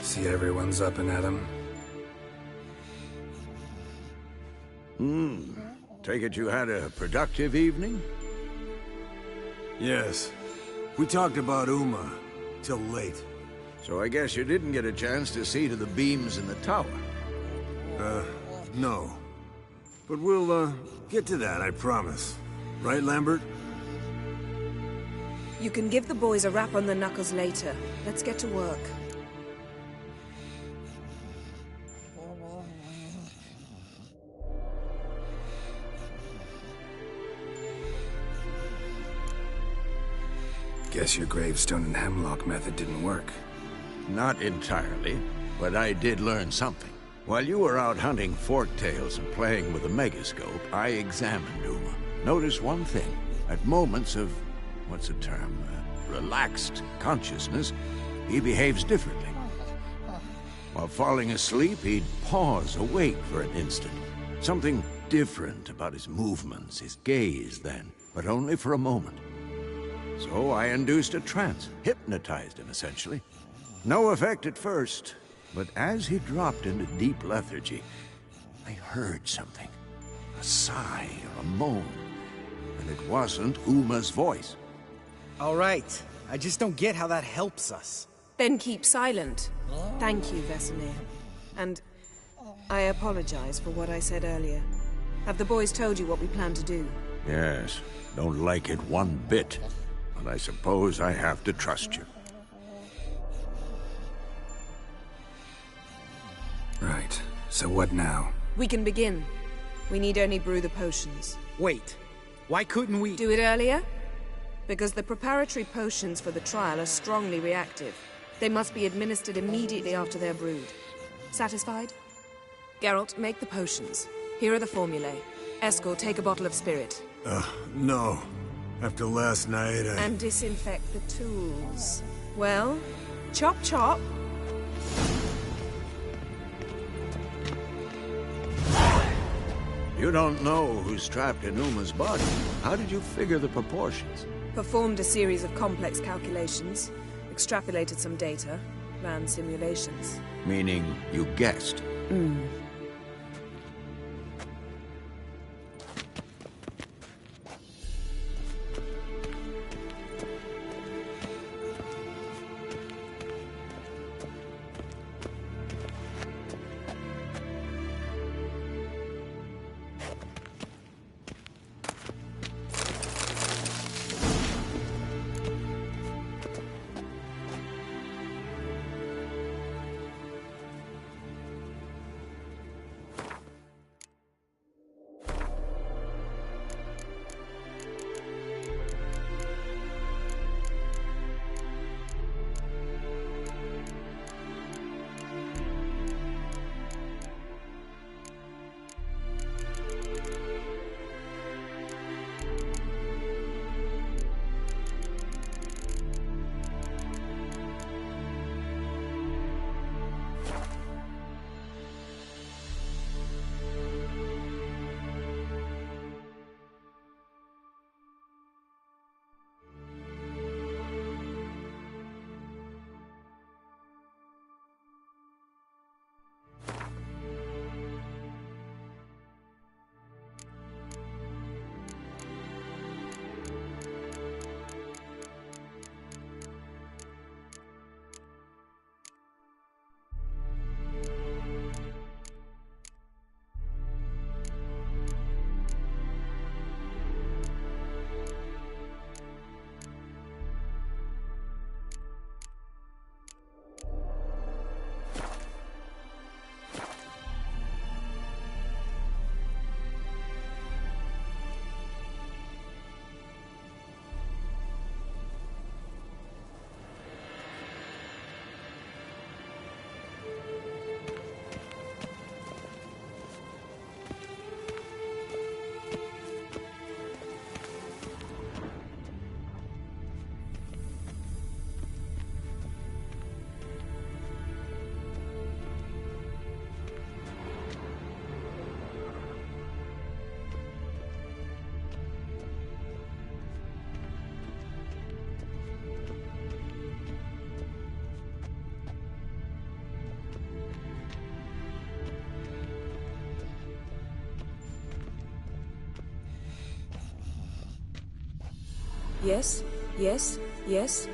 S1: See everyone's up and at 'em.
S9: Take it you had a productive evening?
S7: Yes. We talked about Uma till late.
S9: So I guess you didn't get a chance to see to the beams in the tower.
S7: No. But we'll, get to that, I promise. Right, Lambert?
S8: You can give the boys a rap on the knuckles later. Let's get to work.
S1: Guess your gravestone and hemlock method didn't work.
S9: Not entirely, but I did learn something. While you were out hunting forktails and playing with a megascope, I examined Uma. Noticed one thing. At moments of what's the term? Relaxed consciousness, he behaves differently. While falling asleep, he'd pause, awake for an instant. Something different about his movements, his gaze then, but only for a moment. So I induced a trance, hypnotized him essentially. No effect at first, but as he dropped into deep lethargy, I heard something. A sigh or a moan. And it wasn't Uma's voice.
S2: All right. I just don't get how that helps us.
S8: Then keep silent. Thank you, Vesemir. And I apologize for what I said earlier. Have the boys told you what we plan to do?
S9: Yes, don't like it one bit. But I suppose I have to trust you.
S1: Right. So what now?
S8: We can begin. We need only brew the potions.
S2: Wait. Why couldn't we...
S8: Do it earlier? Because the preparatory potions for the trial are strongly reactive. They must be administered immediately after they're brewed. Satisfied? Geralt, make the potions. Here are the formulae. Eskel, take a bottle of spirit.
S7: No. After last night,
S8: And disinfect the tools. Well, chop chop.
S9: You don't know who's trapped in Uma's body. How did you figure the proportions?
S8: Performed a series of complex calculations, extrapolated some data, ran simulations.
S9: Meaning you guessed.
S8: Yes, yes, yes.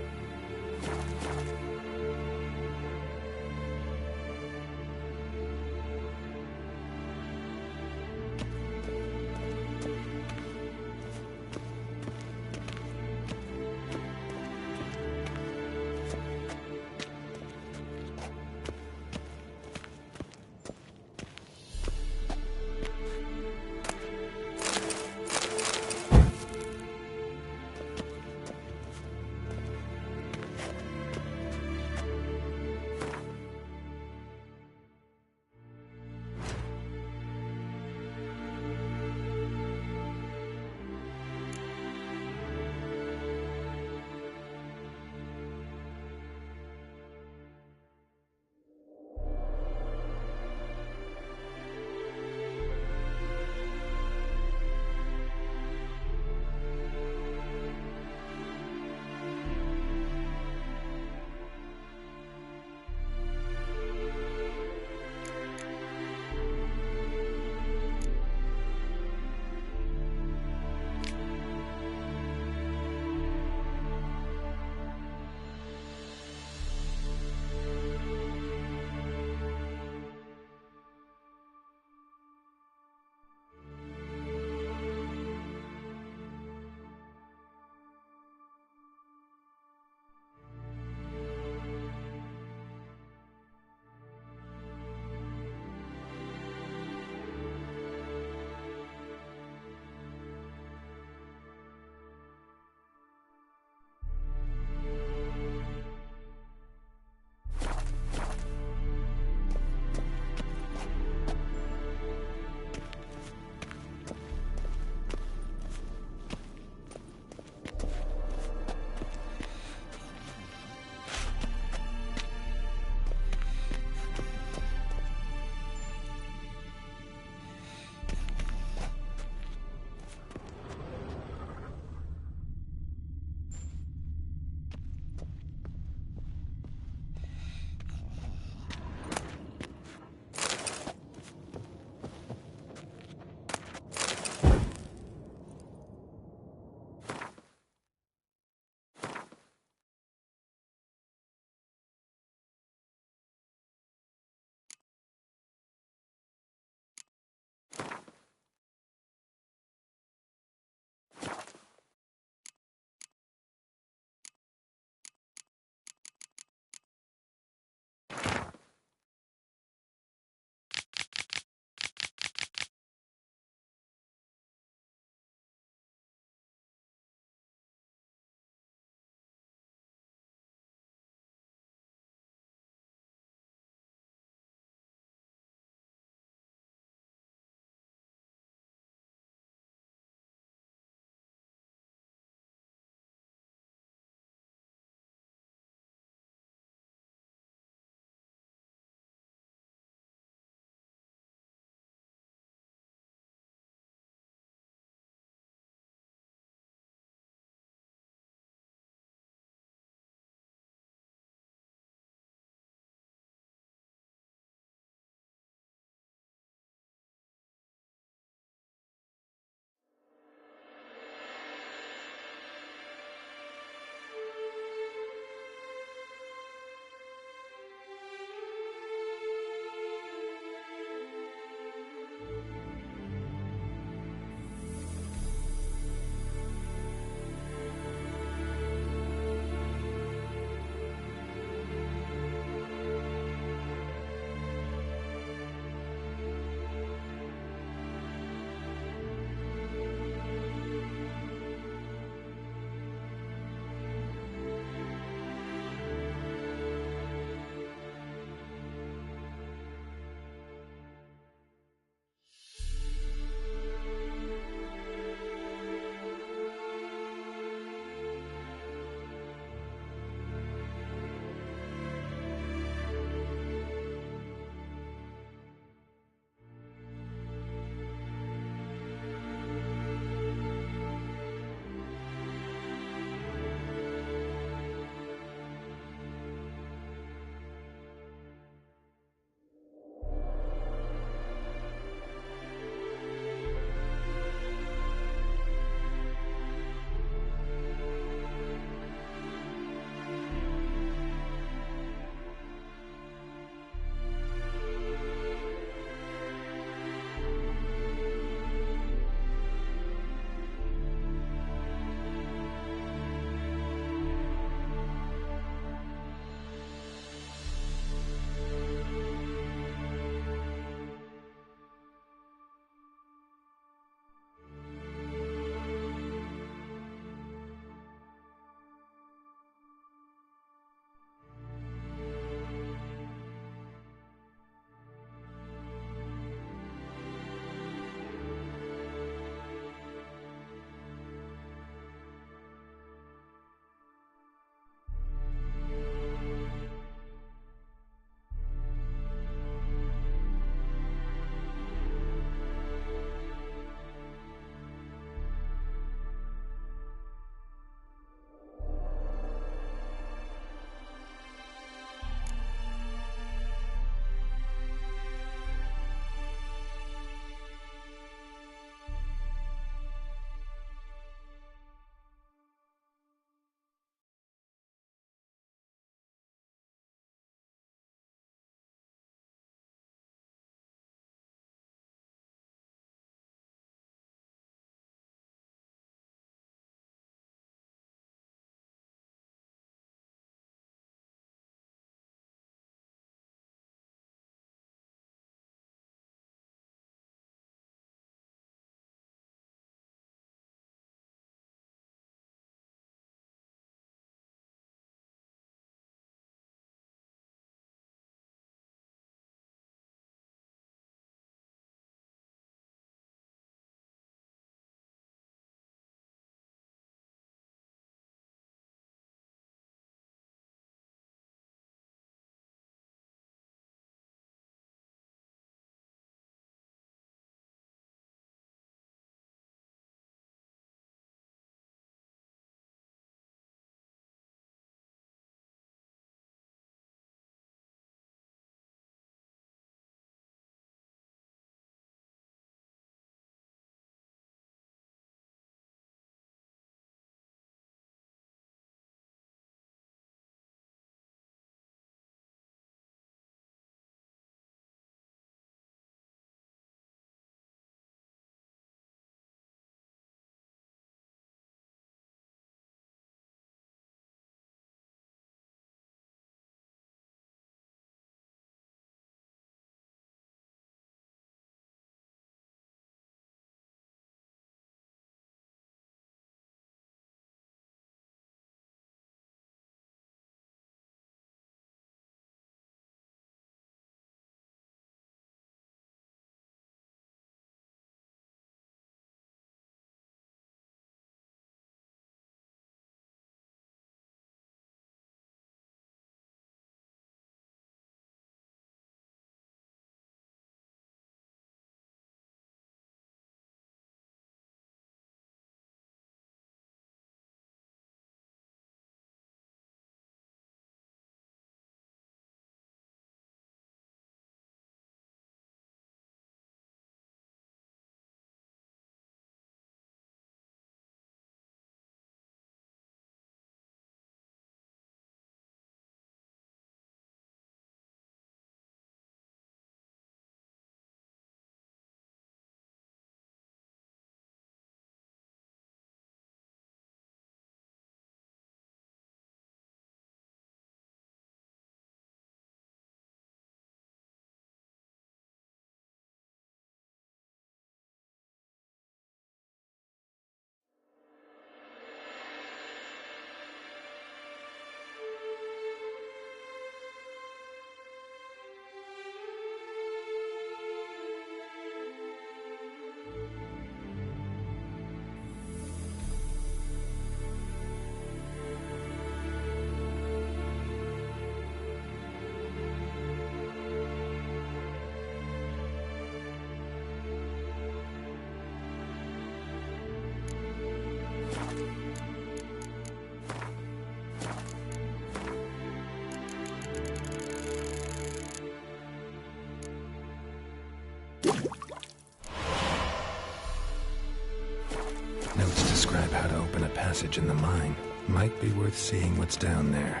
S1: describe how to open a passage in the mine. Might be worth seeing what's down there.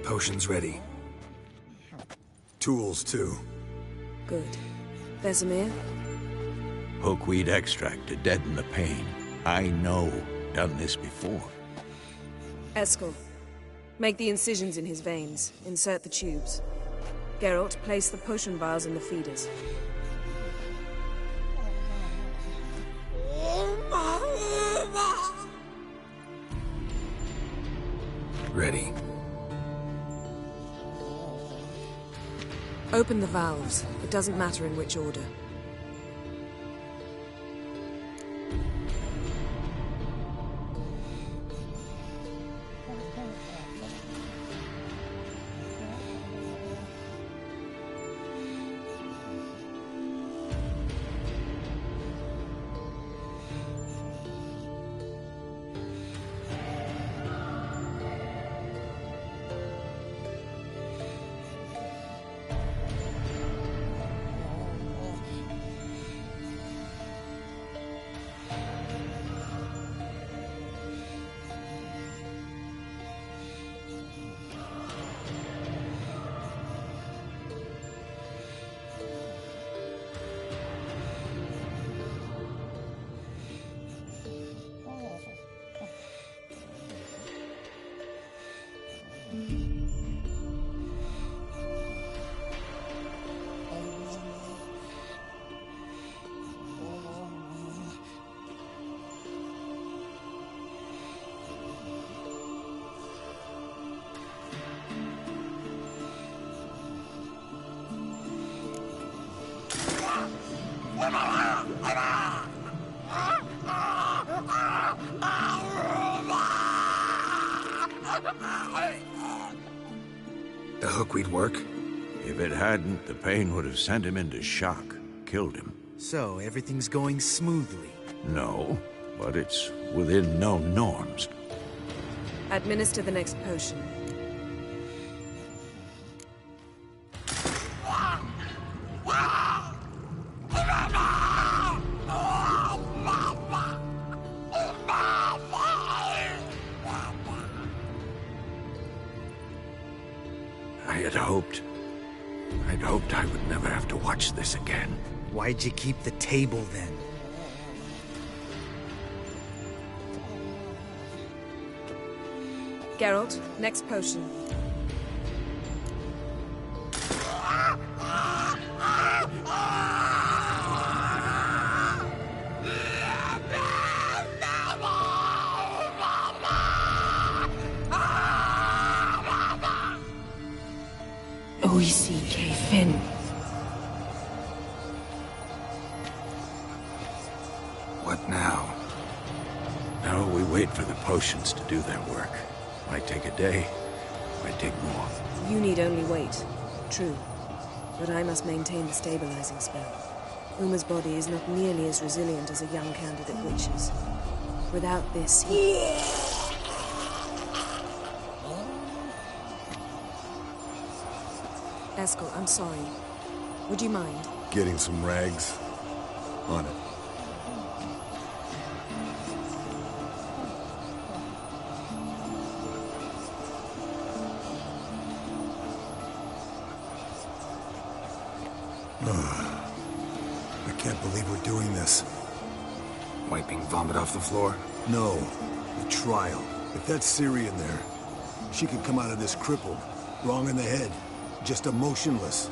S1: Potions ready.
S7: Tools, too.
S8: Good. Vesemir?
S9: Hookweed extract to deaden the pain. I know. Done this before.
S8: Eskel. Make the incisions in his veins. Insert the tubes. Geralt, place the potion vials in the feeders.
S1: Ready.
S8: Open the valves. It doesn't matter in which order.
S1: The hookweed work?
S9: If it hadn't, the pain would have sent him into shock. Killed him.
S2: So, everything's going smoothly.
S9: No, but it's within known norms.
S8: Administer the next potion.
S9: I'd hoped I would never have to watch this again.
S2: Why'd you keep the table then?
S8: Geralt, next potion.
S3: OECK Finn.
S1: What now?
S9: Now we wait for the potions to do their work. Might take a day, might take more.
S8: You need only wait. True. But I must maintain the stabilizing spell. Uma's body is not nearly as resilient as a young candidate witch's. Without this, he... Eskel, I'm sorry. Would you mind?
S7: Getting some rags. On it. I can't believe we're doing this.
S1: Wiping vomit off the floor?
S7: No, the trial. If that's Ciri in there, she could come out of this crippled, wrong in the head, just emotionless.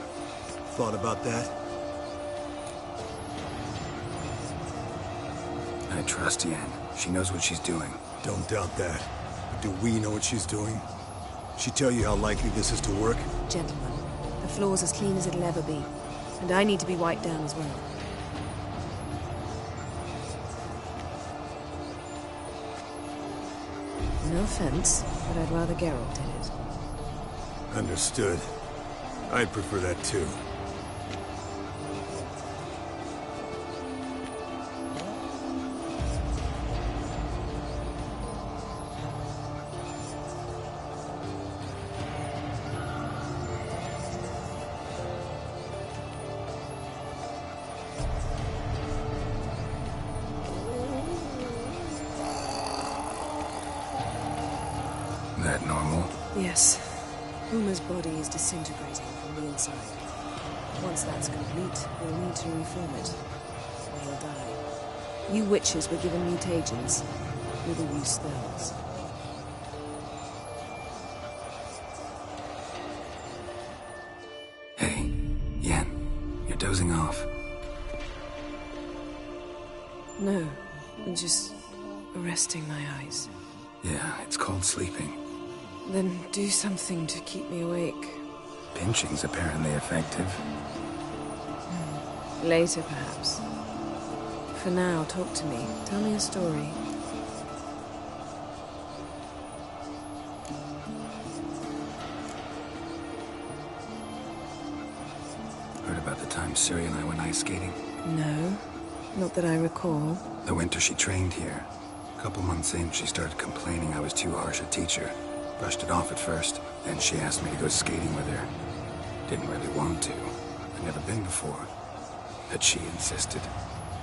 S7: Thought about that?
S1: I trust Yen. She knows what she's doing.
S7: Don't doubt that. But do we know what she's doing? She tell you how likely this is to work?
S8: Gentlemen, the floor's as clean as it'll ever be. And I need to be wiped down as well. No offense, but I'd rather Geralt did it.
S7: Understood. I'd prefer that too.
S8: Yes. Uma's body is disintegrating from the inside. Once that's complete, we'll need to reform it. Or he'll die. You witches were given mutagens. We will use those.
S1: Hey, Yen, you're dozing off.
S8: No, I'm just resting my eyes.
S1: Yeah, it's called sleeping.
S8: Then do something to keep me awake.
S1: Pinching's apparently effective.
S8: Later, perhaps. For now, talk to me. Tell me a story.
S1: Heard about the time Siri and I went ice skating?
S8: No, not that I recall.
S1: The winter she trained here. A couple months in, she started complaining I was too harsh a teacher. Brushed it off at first, then she asked me to go skating with her. Didn't really want to. I'd never been before. But she insisted.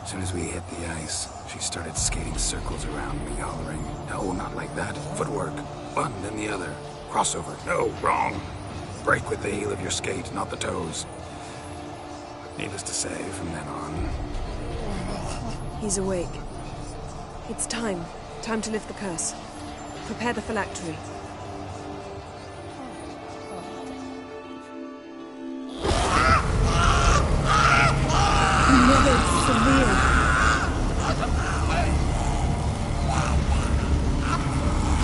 S1: As soon as we hit the ice, she started skating circles around me, hollering, "No, not like that. Footwork. One, then the other. Crossover. No, wrong. Break with the heel of your skate, not the toes." Needless to say, from then on...
S8: He's awake. It's time. Time to lift the curse. Prepare the phylactery.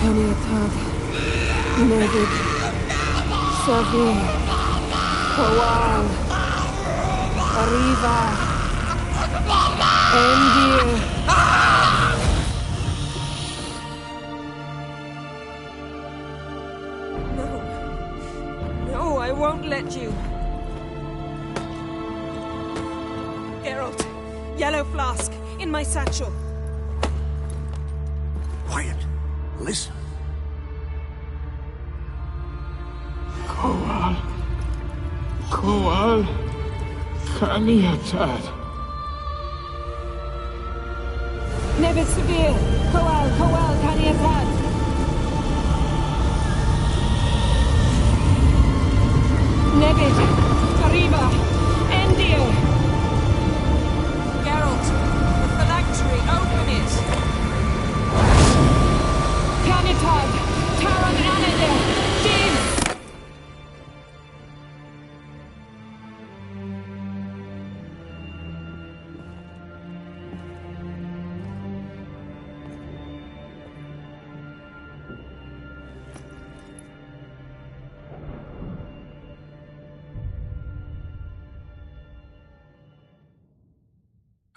S8: Kaniatad, Nevid, Savir, Kowal, Arriva, Endir. No, I won't let you. Geralt, yellow flask, in my satchel.
S9: Quiet. Listen.
S5: Kowal, Kaniatad.
S10: Nevid Severe, Kowal, Kaniatad. Nevid, Arriba, Endir.
S3: Geralt, the phylactery, open it!
S10: Kanitad, Taran Anadir, Jeeves.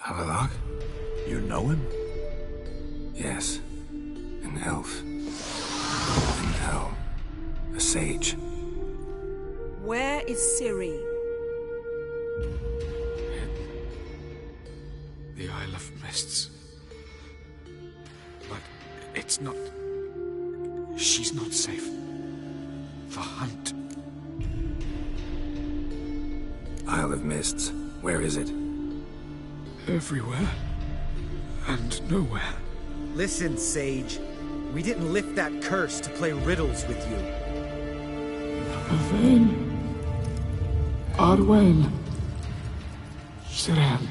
S1: Havelock?
S9: You know him?
S1: Yes. An elf. An hell. A sage.
S8: Where is Ciri?
S2: The Isle of Mists. But it's not... She's not safe. The hunt.
S1: Isle of Mists. Where is it?
S2: Everywhere. And nowhere. Listen, Sage. We didn't lift that curse to play riddles with you.
S5: Yvain. Arwen. Siren.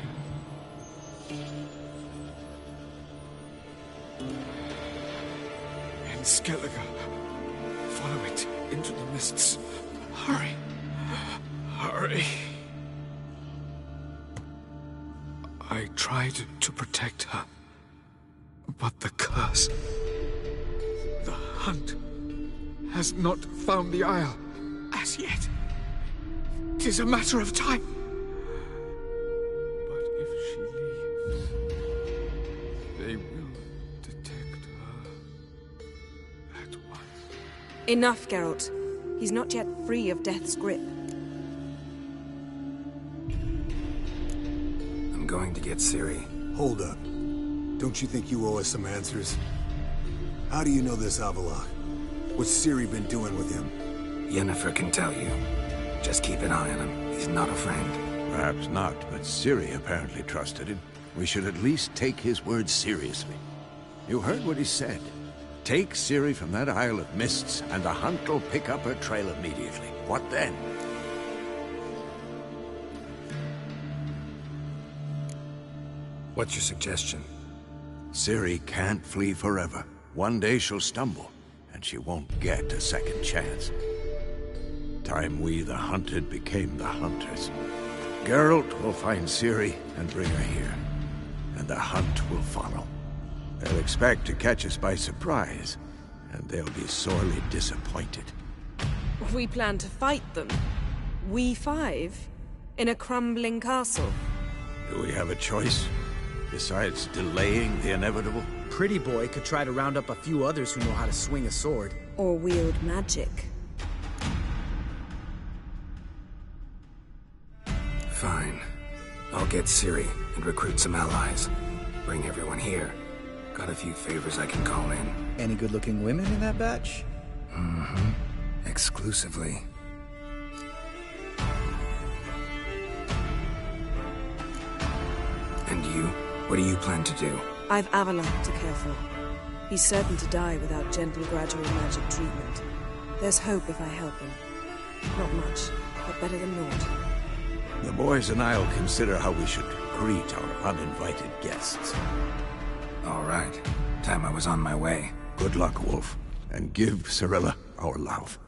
S2: In Skellige. Follow it into the mists. Hurry. Hurry. I tried to protect her. But the curse... The hunt has not found the Isle as yet. 'Tis a matter of time. But if she leaves, they will detect her at once.
S8: Enough, Geralt. He's not yet free of death's grip.
S1: I'm going to get Ciri.
S7: Hold up. Don't you think you owe us some answers? How do you know this Havelock? What's Ciri been doing with him?
S1: Yennefer can tell you. Just keep an eye on him. He's not a friend.
S9: Perhaps not, but Ciri apparently trusted him. We should at least take his words seriously. You heard what he said. Take Ciri from that Isle of Mists, and the hunt will pick up her trail immediately. What then?
S1: What's your suggestion?
S9: Ciri can't flee forever. One day she'll stumble, and she won't get a second chance. Time we, the hunted, became the hunters. Geralt will find Ciri and bring her here, and the hunt will follow. They'll expect to catch us by surprise, and they'll be sorely disappointed.
S8: We plan to fight them. We five? In a crumbling castle?
S9: Do we have a choice? Besides delaying the inevitable?
S2: Pretty Boy could try to round up a few others who know how to swing a sword.
S8: Or wield magic.
S1: Fine. I'll get Ciri and recruit some allies. Bring everyone here. Got a few favors I can call in.
S2: Any good-looking women in that batch?
S1: Mm-hmm. Exclusively. And you? What do you plan to do?
S8: I've Avalon to care for. He's certain to die without gentle, gradual magic treatment. There's hope if I help him. Not much, but better than naught.
S9: The boys and I'll consider how we should greet our uninvited guests.
S1: All right. Time I was on my way.
S9: Good luck, Wolf. And give Cirilla our love.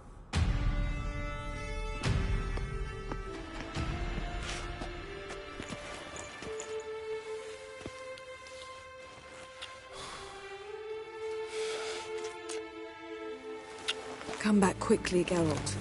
S8: Come back quickly, Geralt.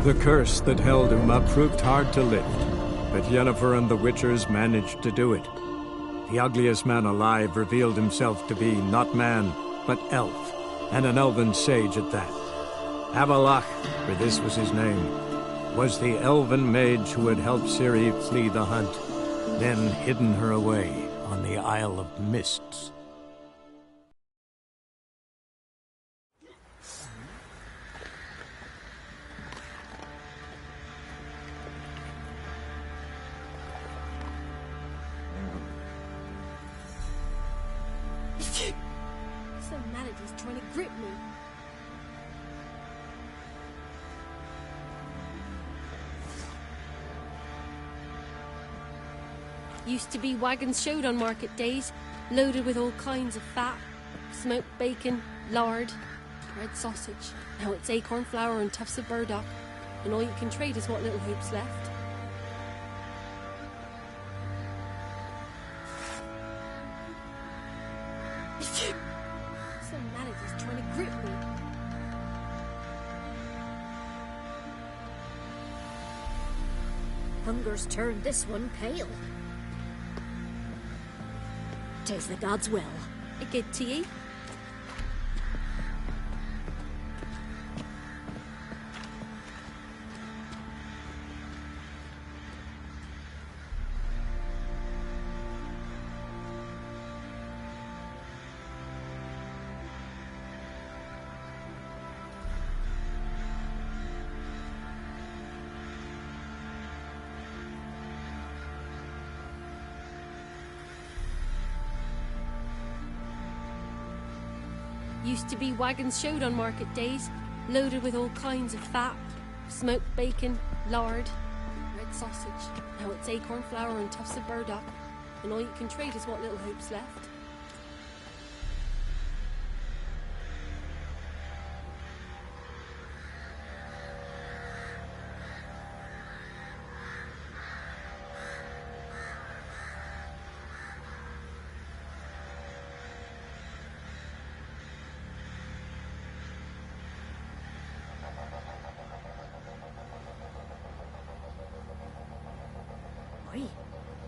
S11: The curse that held Uma proved hard to lift, but Yennefer and the Witchers managed to do it. The ugliest man alive revealed himself to be not man, but elf, and an elven sage at that. Avalach, for this was his name, was the elven mage who had helped Ciri flee the hunt, then hidden her away on the Isle of Mists.
S12: Some manager's trying to grip me. Used to be wagons showed on market days, loaded with all kinds of fat, smoked bacon, lard, bread sausage. Now it's acorn flour and tufts of burdock, and all you can trade is what little hope's left. Some manager's trying to grip me. Hunger's turned this one pale. 'Tis the gods' will. A good to ye? Used to be wagons showed on market days, loaded with all kinds of fat, smoked bacon, lard, bread sausage. Now it's acorn flour and tufts of burdock, and all you can trade is what little hope's left.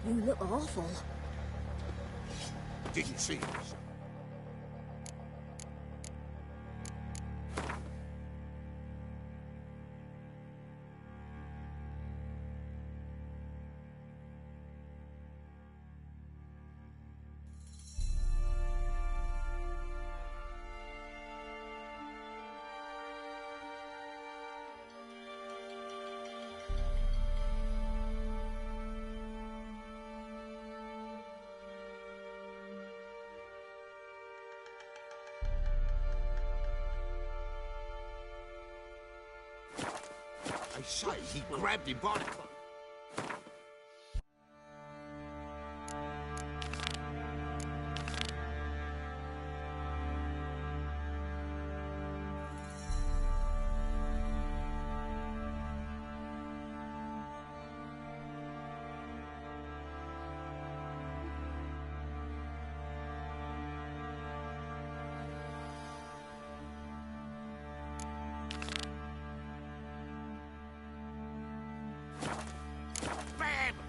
S12: You look awful.
S9: Didn't see it. I say, he grabbed him by the collar.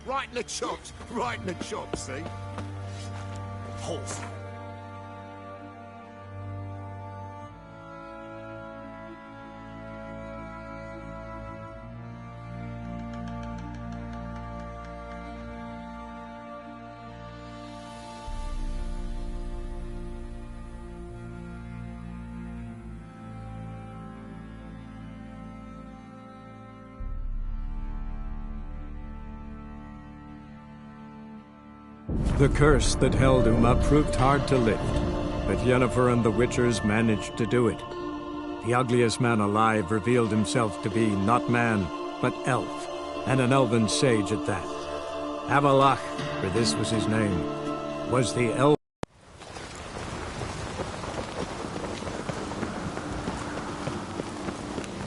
S9: Right in the chops, right in the chops, see? Horse.
S11: The curse that held Uma proved hard to lift, but Yennefer and the Witchers managed to do it. The ugliest man alive revealed himself to be not man, but elf, and an elven sage at that. Avalach, for this was his name, was the elf.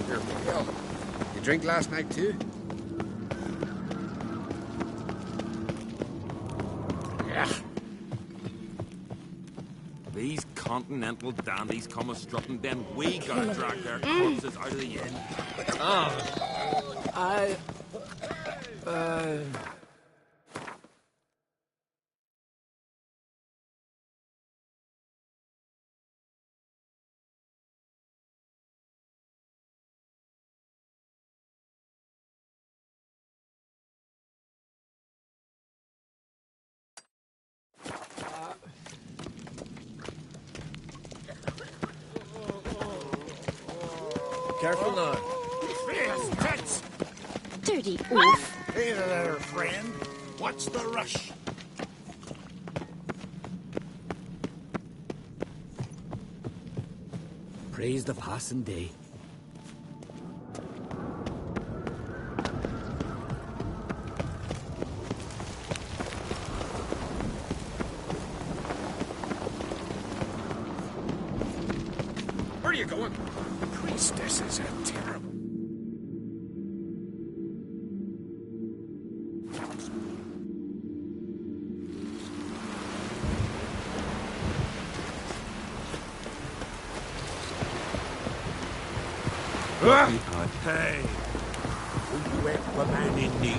S13: Here, Miguel. You drink last night too?
S14: These continental dandies come a strutting, then we gotta drag their corpses out of the inn.
S13: Oh.
S9: Careful now.
S14: Fierce tits!
S15: Dirty oaf.
S14: Hey there, friend. What's the rush?
S2: Praise the passing day.
S14: Where are you going? Priestesses are terrible.
S9: Hey, will you help a man in need?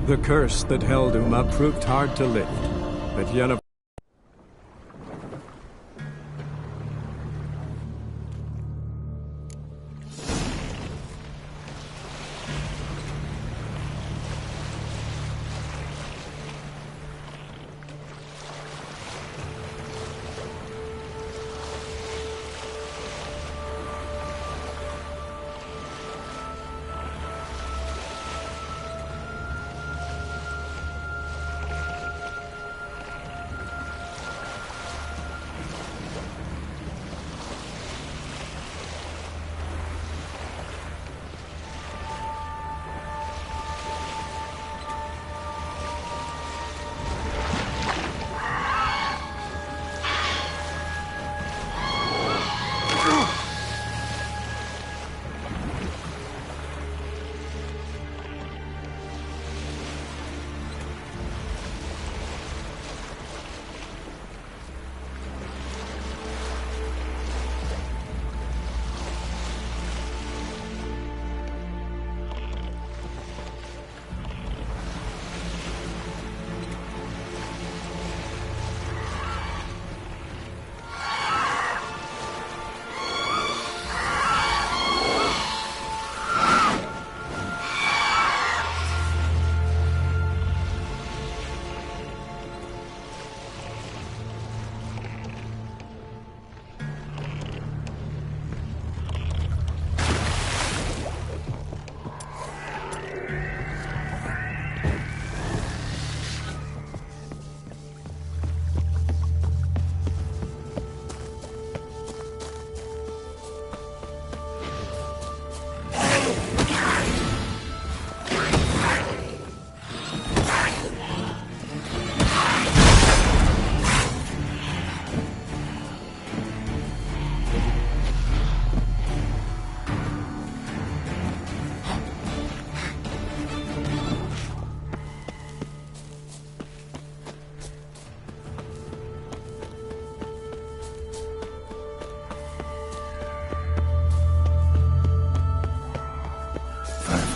S11: The curse that held Uma proved hard to lift, but Yennefer...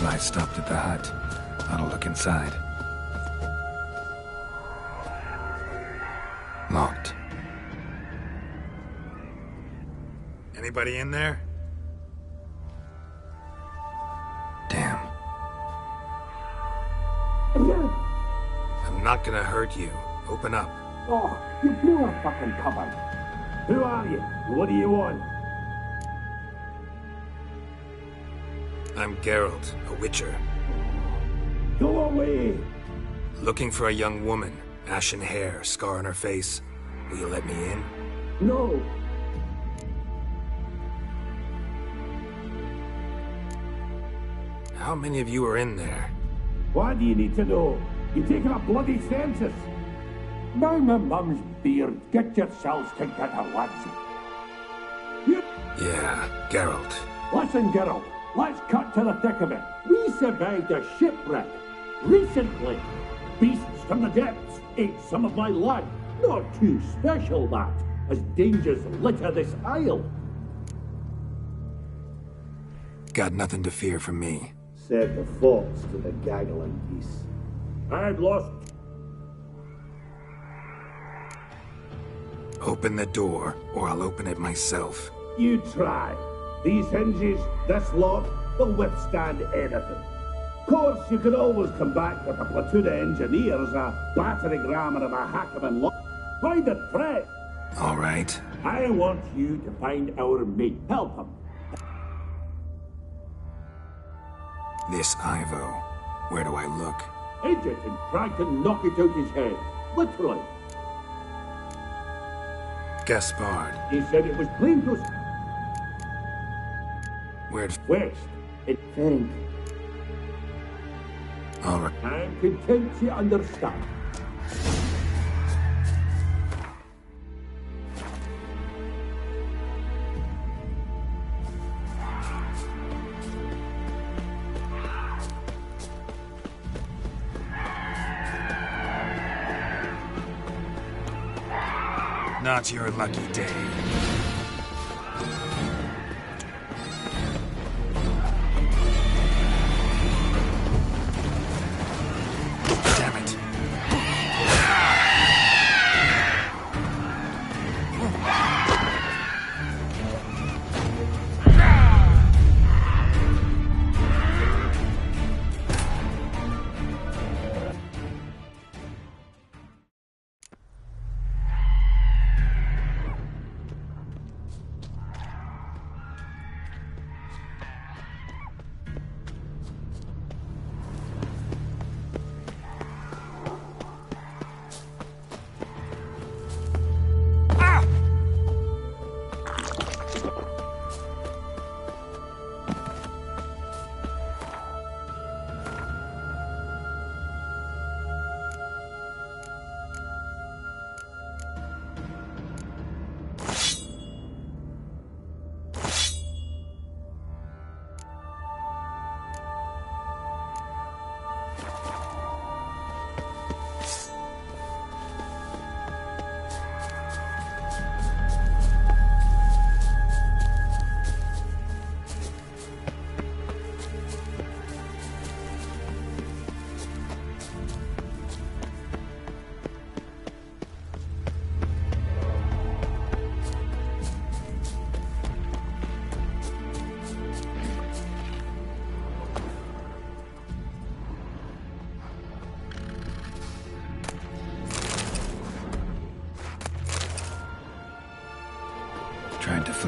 S1: I stopped at the hut. I'll look inside. Locked. Anybody in there? Damn. I'm not gonna hurt you. Open up.
S16: Oh, you blew a fucking cupboard. Who are you? What do you want?
S1: I'm Geralt, a Witcher.
S16: Go away!
S1: Looking for a young woman. Ashen hair, scar on her face. Will you let me in?
S16: No!
S1: How many of you are in there?
S16: Why do you need to know? You're taking a bloody census! By my mum's beard, get yourselves together, lads.
S1: Yeah, Geralt.
S16: Listen, Geralt. Let's cut to the thick of it. We survived a shipwreck recently. Beasts from the depths ate some of my land. Not too special, that, as dangers litter this isle.
S1: Got nothing to fear from me.
S16: Said the fox to the gaggling geese. I'd lost.
S1: Open the door, or I'll open it myself.
S16: You try. These hinges, this lock, they'll withstand anything. Of course, you can always come back with a platoon of engineers, a battering ram and a Hackman lock. Why the threat?
S1: All right.
S16: I want you to find our mate. Help him.
S1: This Ivo. Where do I look?
S16: Idiot and tried to knock it out his head. Literally.
S1: Gaspard.
S16: He said it was plain to...
S1: Where's...
S16: West. It think.
S1: All right.
S16: I'm content to understand.
S1: Not your lucky day.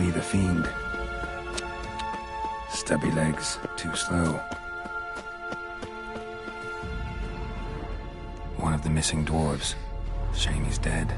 S1: me the fiend. Stubby legs, too slow. One of the missing dwarves. Shame he's dead.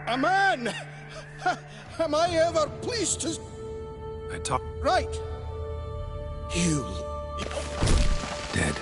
S17: A man! Am I ever pleased to...
S1: I talk...
S17: Right. You...
S1: Dead.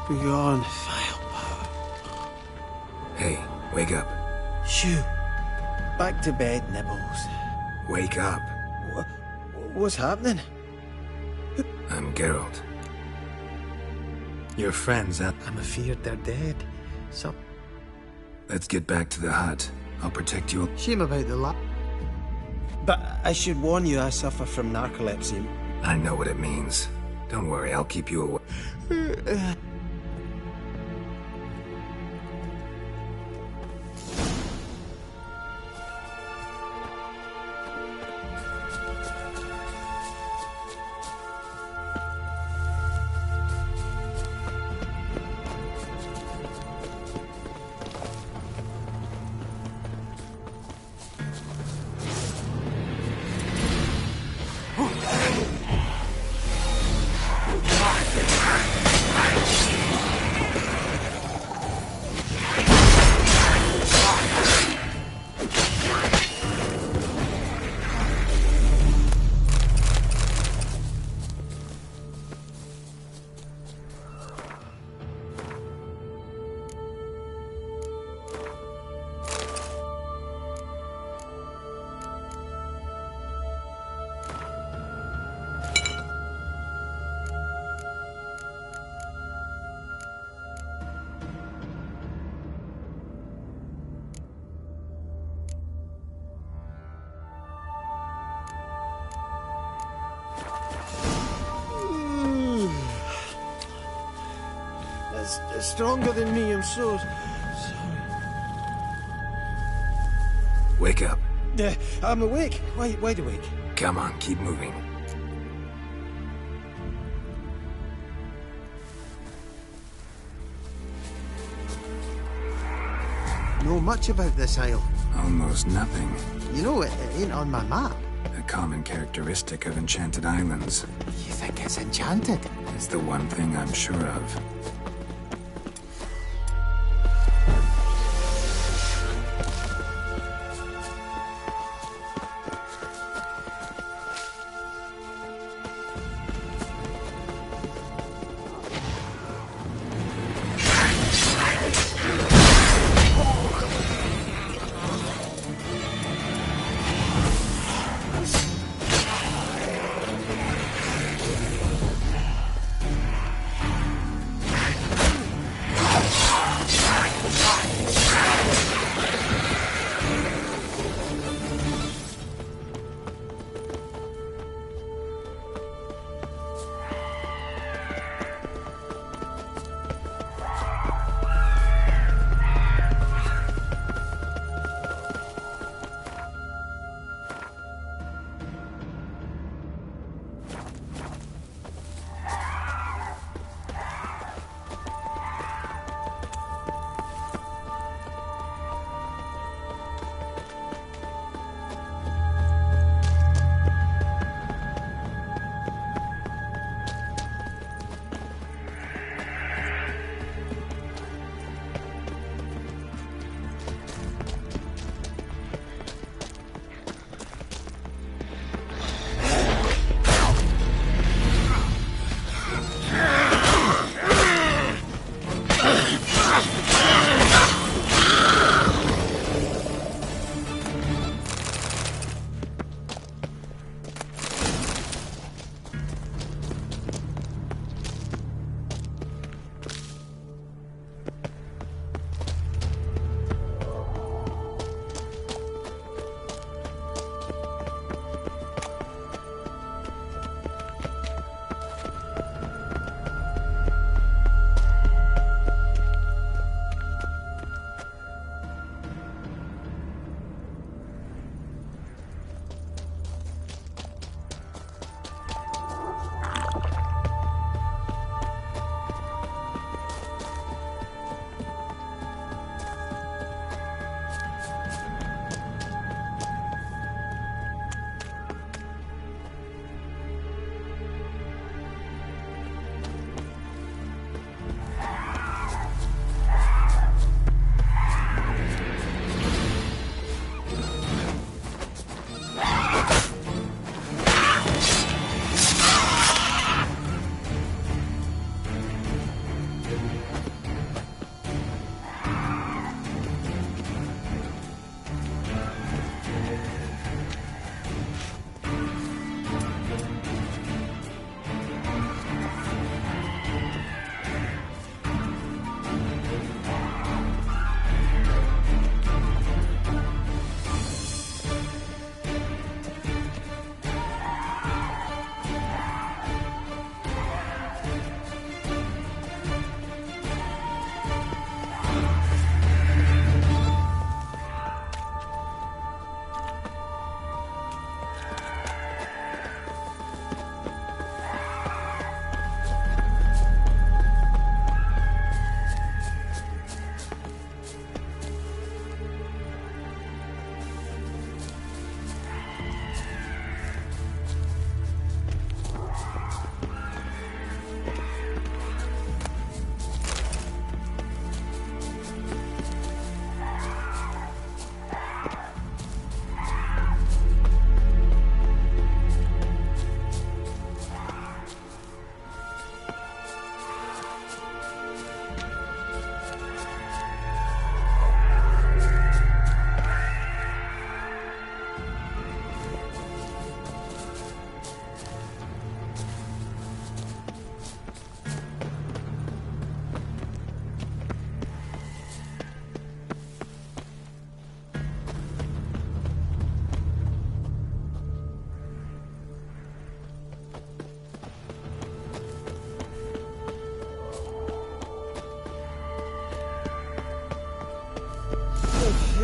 S18: Be gone.
S1: Hey, wake up.
S18: Shoo. Back to bed, Nibbles.
S1: Wake up.
S18: What's happening?
S1: I'm Geralt. Your friends,
S18: I'm afeard they're dead. So...
S1: Let's get back to the hut. I'll protect you.
S18: Shame about the lot. But I should warn you, I suffer from narcolepsy.
S1: I know what it means. Don't worry, I'll keep you away.
S18: It's stronger than me, I'm so sorry.
S1: Wake up.
S18: I'm awake. Wide awake.
S1: Come on, keep moving.
S18: Know much about this isle?
S1: Almost nothing.
S18: You know, it ain't on my map.
S1: A common characteristic of enchanted islands.
S18: You think it's enchanted?
S1: It's the one thing I'm sure of.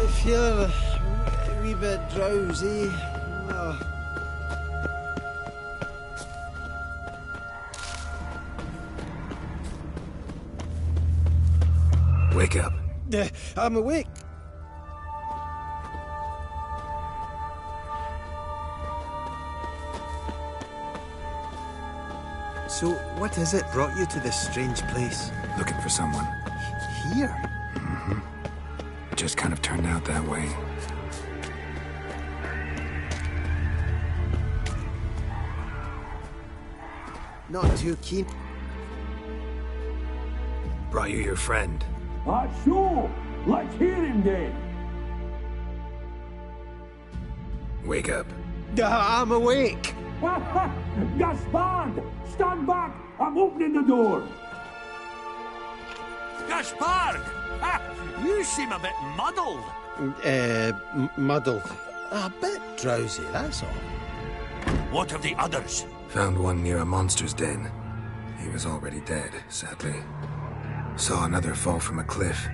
S18: feel a wee bit drowsy. Oh.
S1: Wake up.
S18: I'm awake. So, what is it brought you to this strange place?
S1: Looking for someone.
S18: Here?
S1: Mm-hmm. It just kind of turned out that way.
S18: Not too keen.
S1: Brought you your friend.
S16: Sure. Let's hear him then.
S1: Wake up.
S18: I'm awake.
S16: Gaspard! Stand back! I'm opening the door!
S9: Gaspard! You seem a bit muddled.
S18: Muddled. A bit drowsy, that's all.
S9: What of the others?
S1: Found one near a monster's den. He was already dead, sadly. Saw another fall from a cliff.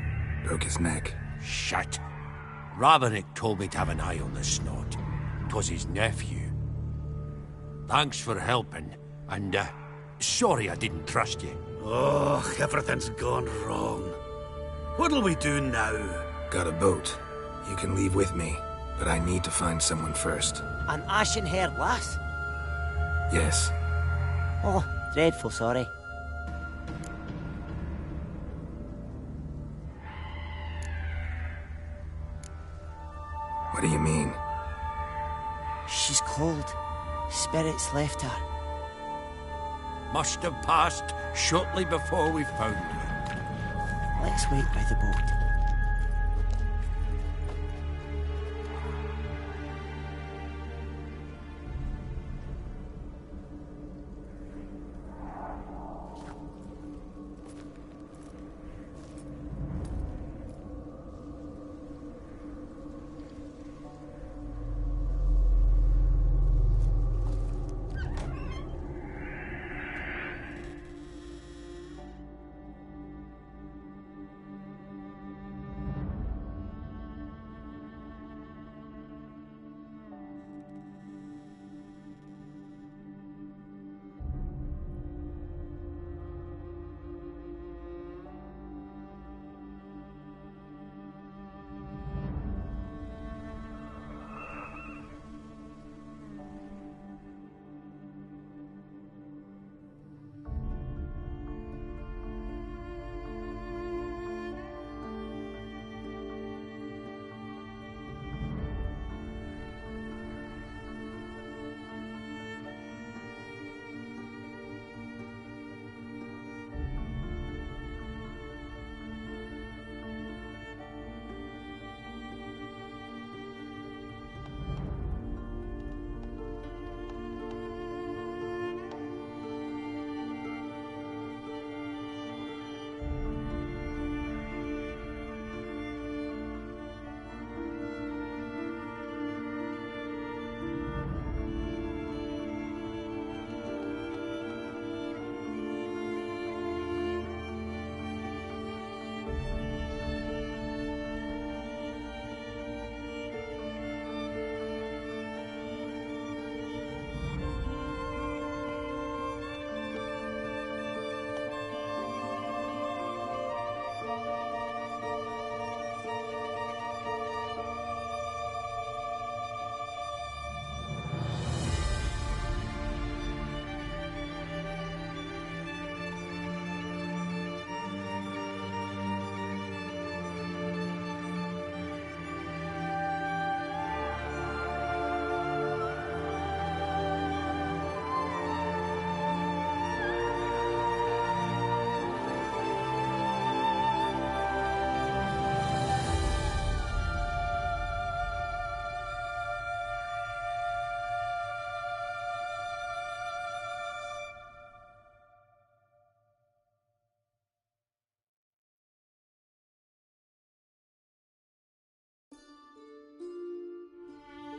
S1: Broke his neck.
S9: Shit. Ravenick told me to have an eye on the snot. 'Twas his nephew. Thanks for helping, and, sorry I didn't trust you.
S19: Oh, everything's gone wrong. What'll we do now?
S1: Got a boat. You can leave with me, but I need to find someone first.
S20: An ashen-haired lass?
S1: Yes.
S20: Oh, dreadful sorry.
S1: What do you mean?
S20: She's cold. Spirits left her.
S9: Must have passed shortly before we found her.
S20: Let's wait by the boat.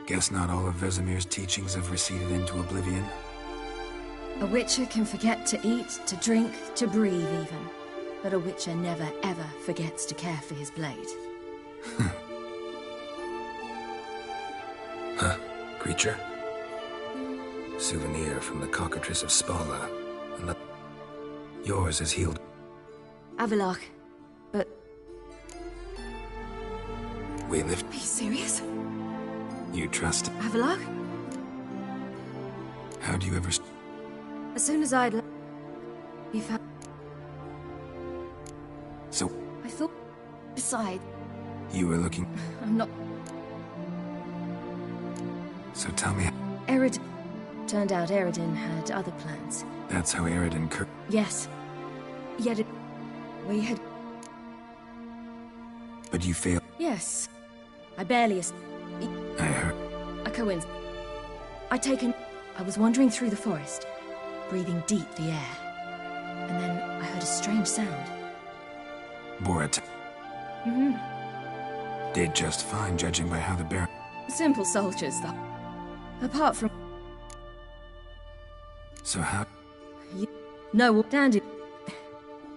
S1: Guess not all of Vesemir's teachings have receded into oblivion.
S21: A Witcher can forget to eat, to drink, to breathe even. But a Witcher never ever forgets to care for his blade.
S1: Witcher? Souvenir from the cockatrice of Spala. And the... Yours is healed.
S21: Avalok. But...
S1: We live...
S21: Are you serious?
S1: You trust...
S21: Avalok?
S1: How do you ever...
S21: As soon as I'd... You found...
S1: So...
S21: I thought... Besides...
S1: You were looking...
S21: I'm not...
S1: So tell me...
S21: Eredin... Turned out Eredin had other plans.
S1: That's how Eredin
S21: Yes. Yet it... We had...
S1: But you failed.
S21: Yes. I barely...
S1: I heard...
S21: A coincidence. I'd taken... I was wandering through the forest, breathing deep the air. And then I heard a strange sound.
S1: Borat. Did just fine, judging by how the bear...
S21: Simple soldiers, though. Apart from...
S1: So how...
S21: No, Dandy.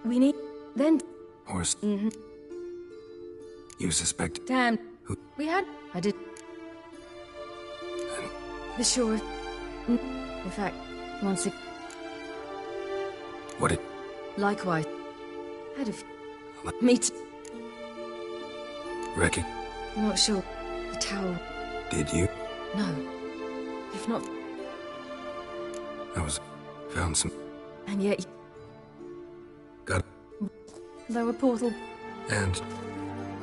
S21: We need... Then...
S1: Horse... You suspect...
S21: Damn.
S1: Who?
S21: We had... I did... The shore of... In fact, once again...
S1: What it...
S21: Likewise. Had a... Meet...
S1: Wrecking...
S21: Not sure. The tower...
S1: Did you?
S21: No. If not...
S1: I was... Found some...
S21: And yet...
S1: Got...
S21: There were portal...
S1: And...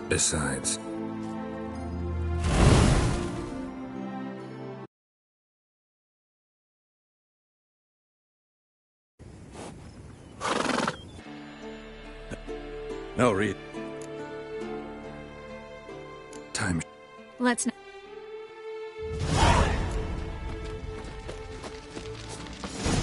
S1: Besides...
S9: No, read.
S1: Time...
S21: Let's...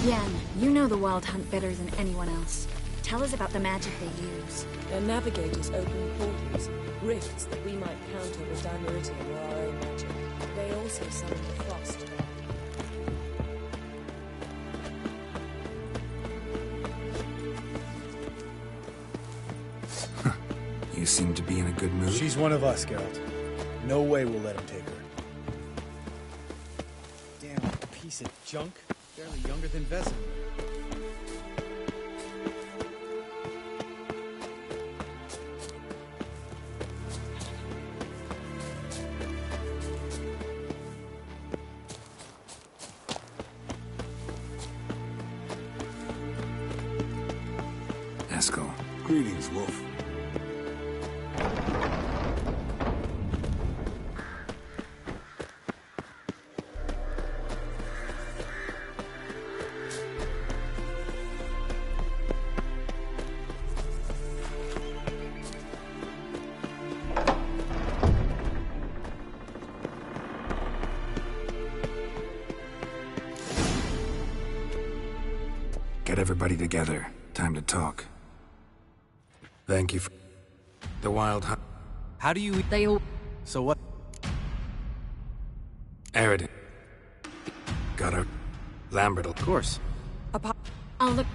S15: Yen, you know the Wild Hunt better than anyone else. Tell us about the magic they use.
S8: Their navigators open portals, rifts that we might counter with Dimeritium or our own magic. They also summon the frost there.
S1: You seem to be in a good mood.
S4: She's one of us, Geralt. No way we'll let him take her. Damn piece of junk. Barely younger than Vesemir.
S1: Eskel.
S7: Greetings, Wolf.
S1: Get everybody together. Time to talk. Thank you for... The Wild Hunt.
S2: How do you...
S21: They all...
S2: So what?
S1: Eredin. Got her. Lambert,
S2: Of course.
S21: I'll look...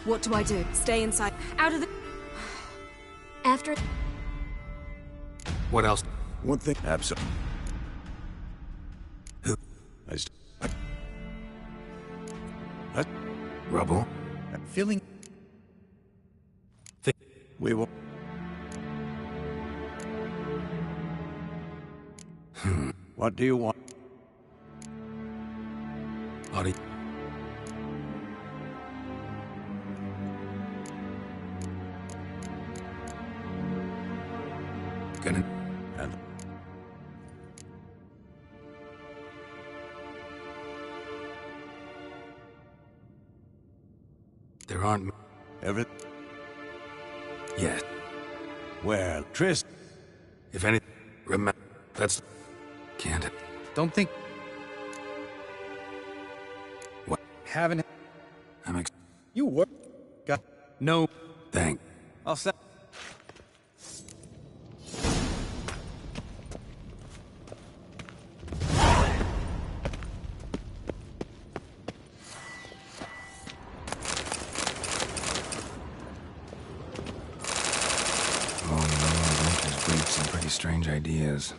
S21: What do I do?
S3: Stay inside.
S21: Out of the... After...
S1: What else?
S9: One thing. Absolutely.
S1: Who?
S9: What?
S1: Rubble?
S4: I'm feeling...
S9: We will... What do you want?
S1: Audie. Gonna...
S9: And...
S1: There aren't...
S9: Every...
S1: Yet.
S9: Well, Tris...
S1: If any... Remember... That's... Can't...
S2: Don't think...
S1: What?
S2: Haven't...
S1: I'm
S2: You work... Got... No...
S1: Thank...
S2: I'll set...
S1: Oh no. ideas.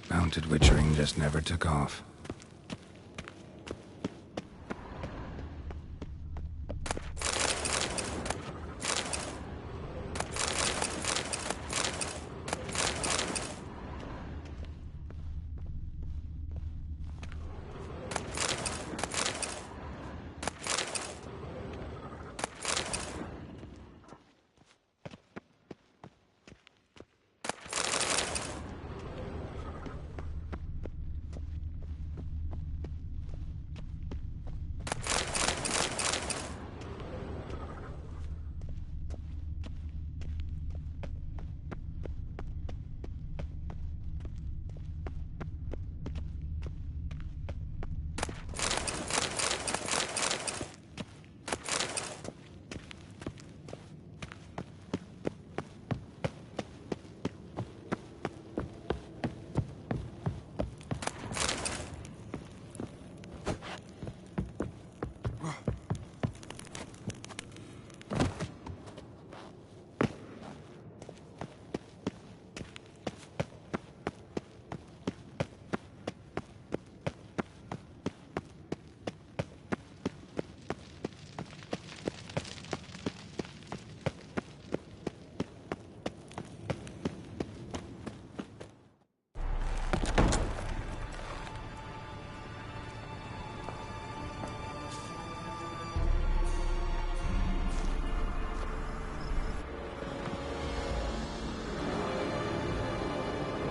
S1: Mounted witchering just never took off.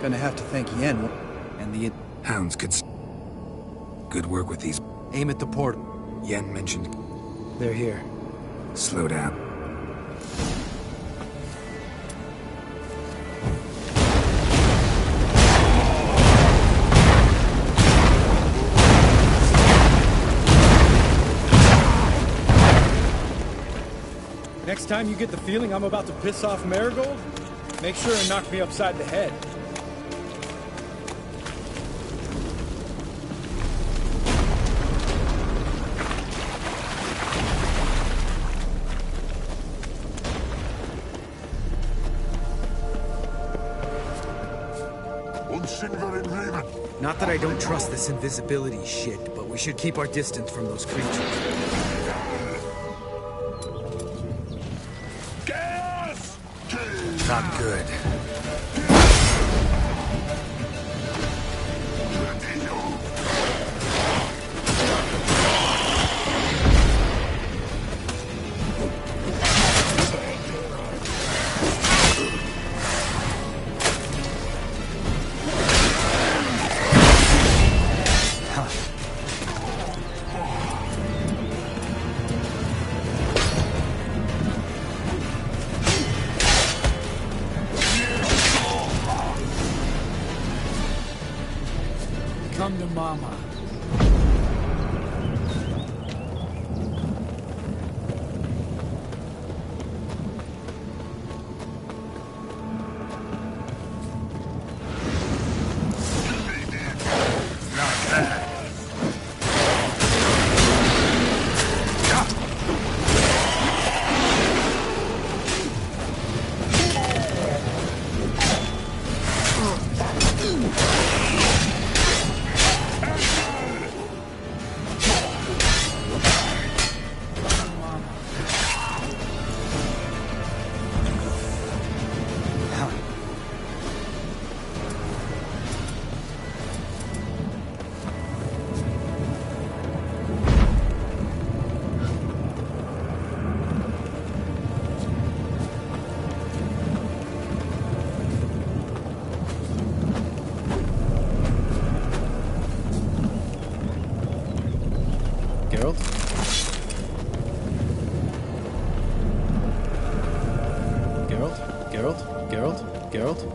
S2: Gonna have to thank Yen and the...
S1: Hounds could... Good work with these...
S2: Aim at the portal.
S1: Yen mentioned...
S2: They're here.
S1: Slow down.
S4: Next time you get the feeling I'm about to piss off Marigold, make sure and knock me upside the head.
S2: Not that I don't trust this invisibility shit, but we should keep our distance from those creatures.
S1: Gas! Not good.
S4: come to Mama.
S2: Geralt? Geralt?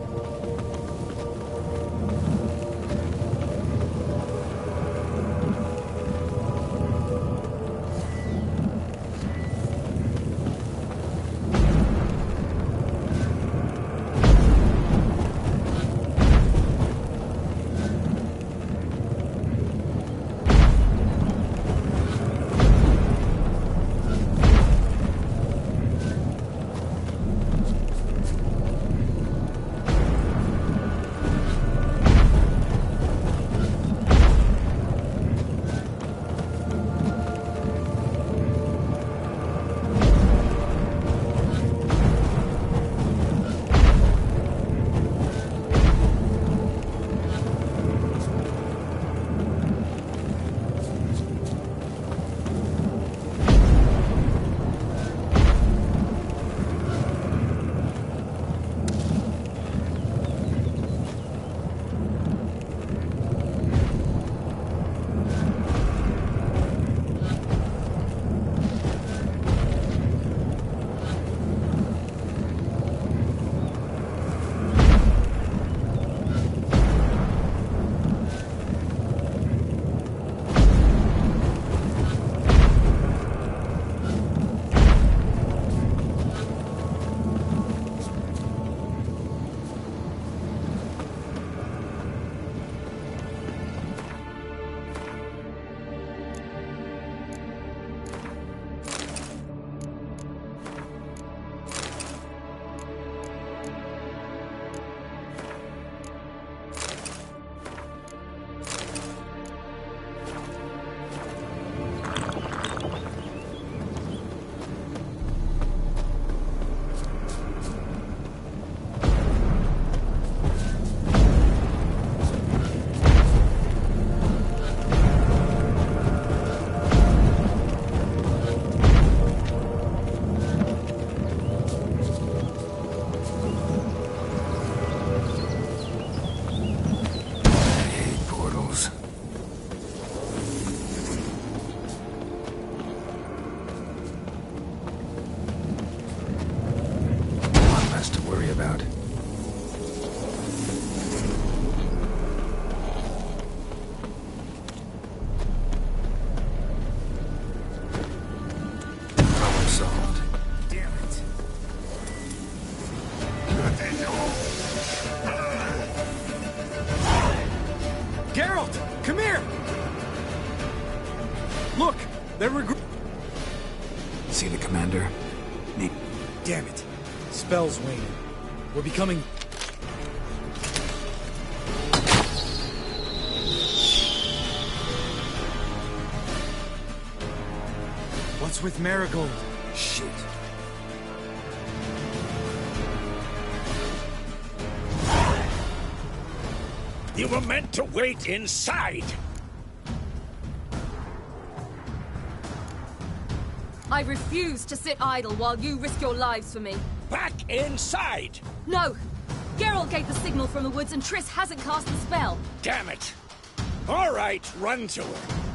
S2: Geralt, come here! Look, they're
S1: See the commander?
S2: Damn it. Spell's waning. We're becoming... What's with Marigold?
S1: Shit.
S14: You were meant to wait inside!
S21: I refuse to sit idle while you risk your lives for me.
S14: Back inside!
S21: No! Geralt gave the signal from the woods and Triss hasn't cast the spell.
S14: Damn it! All right, run to her.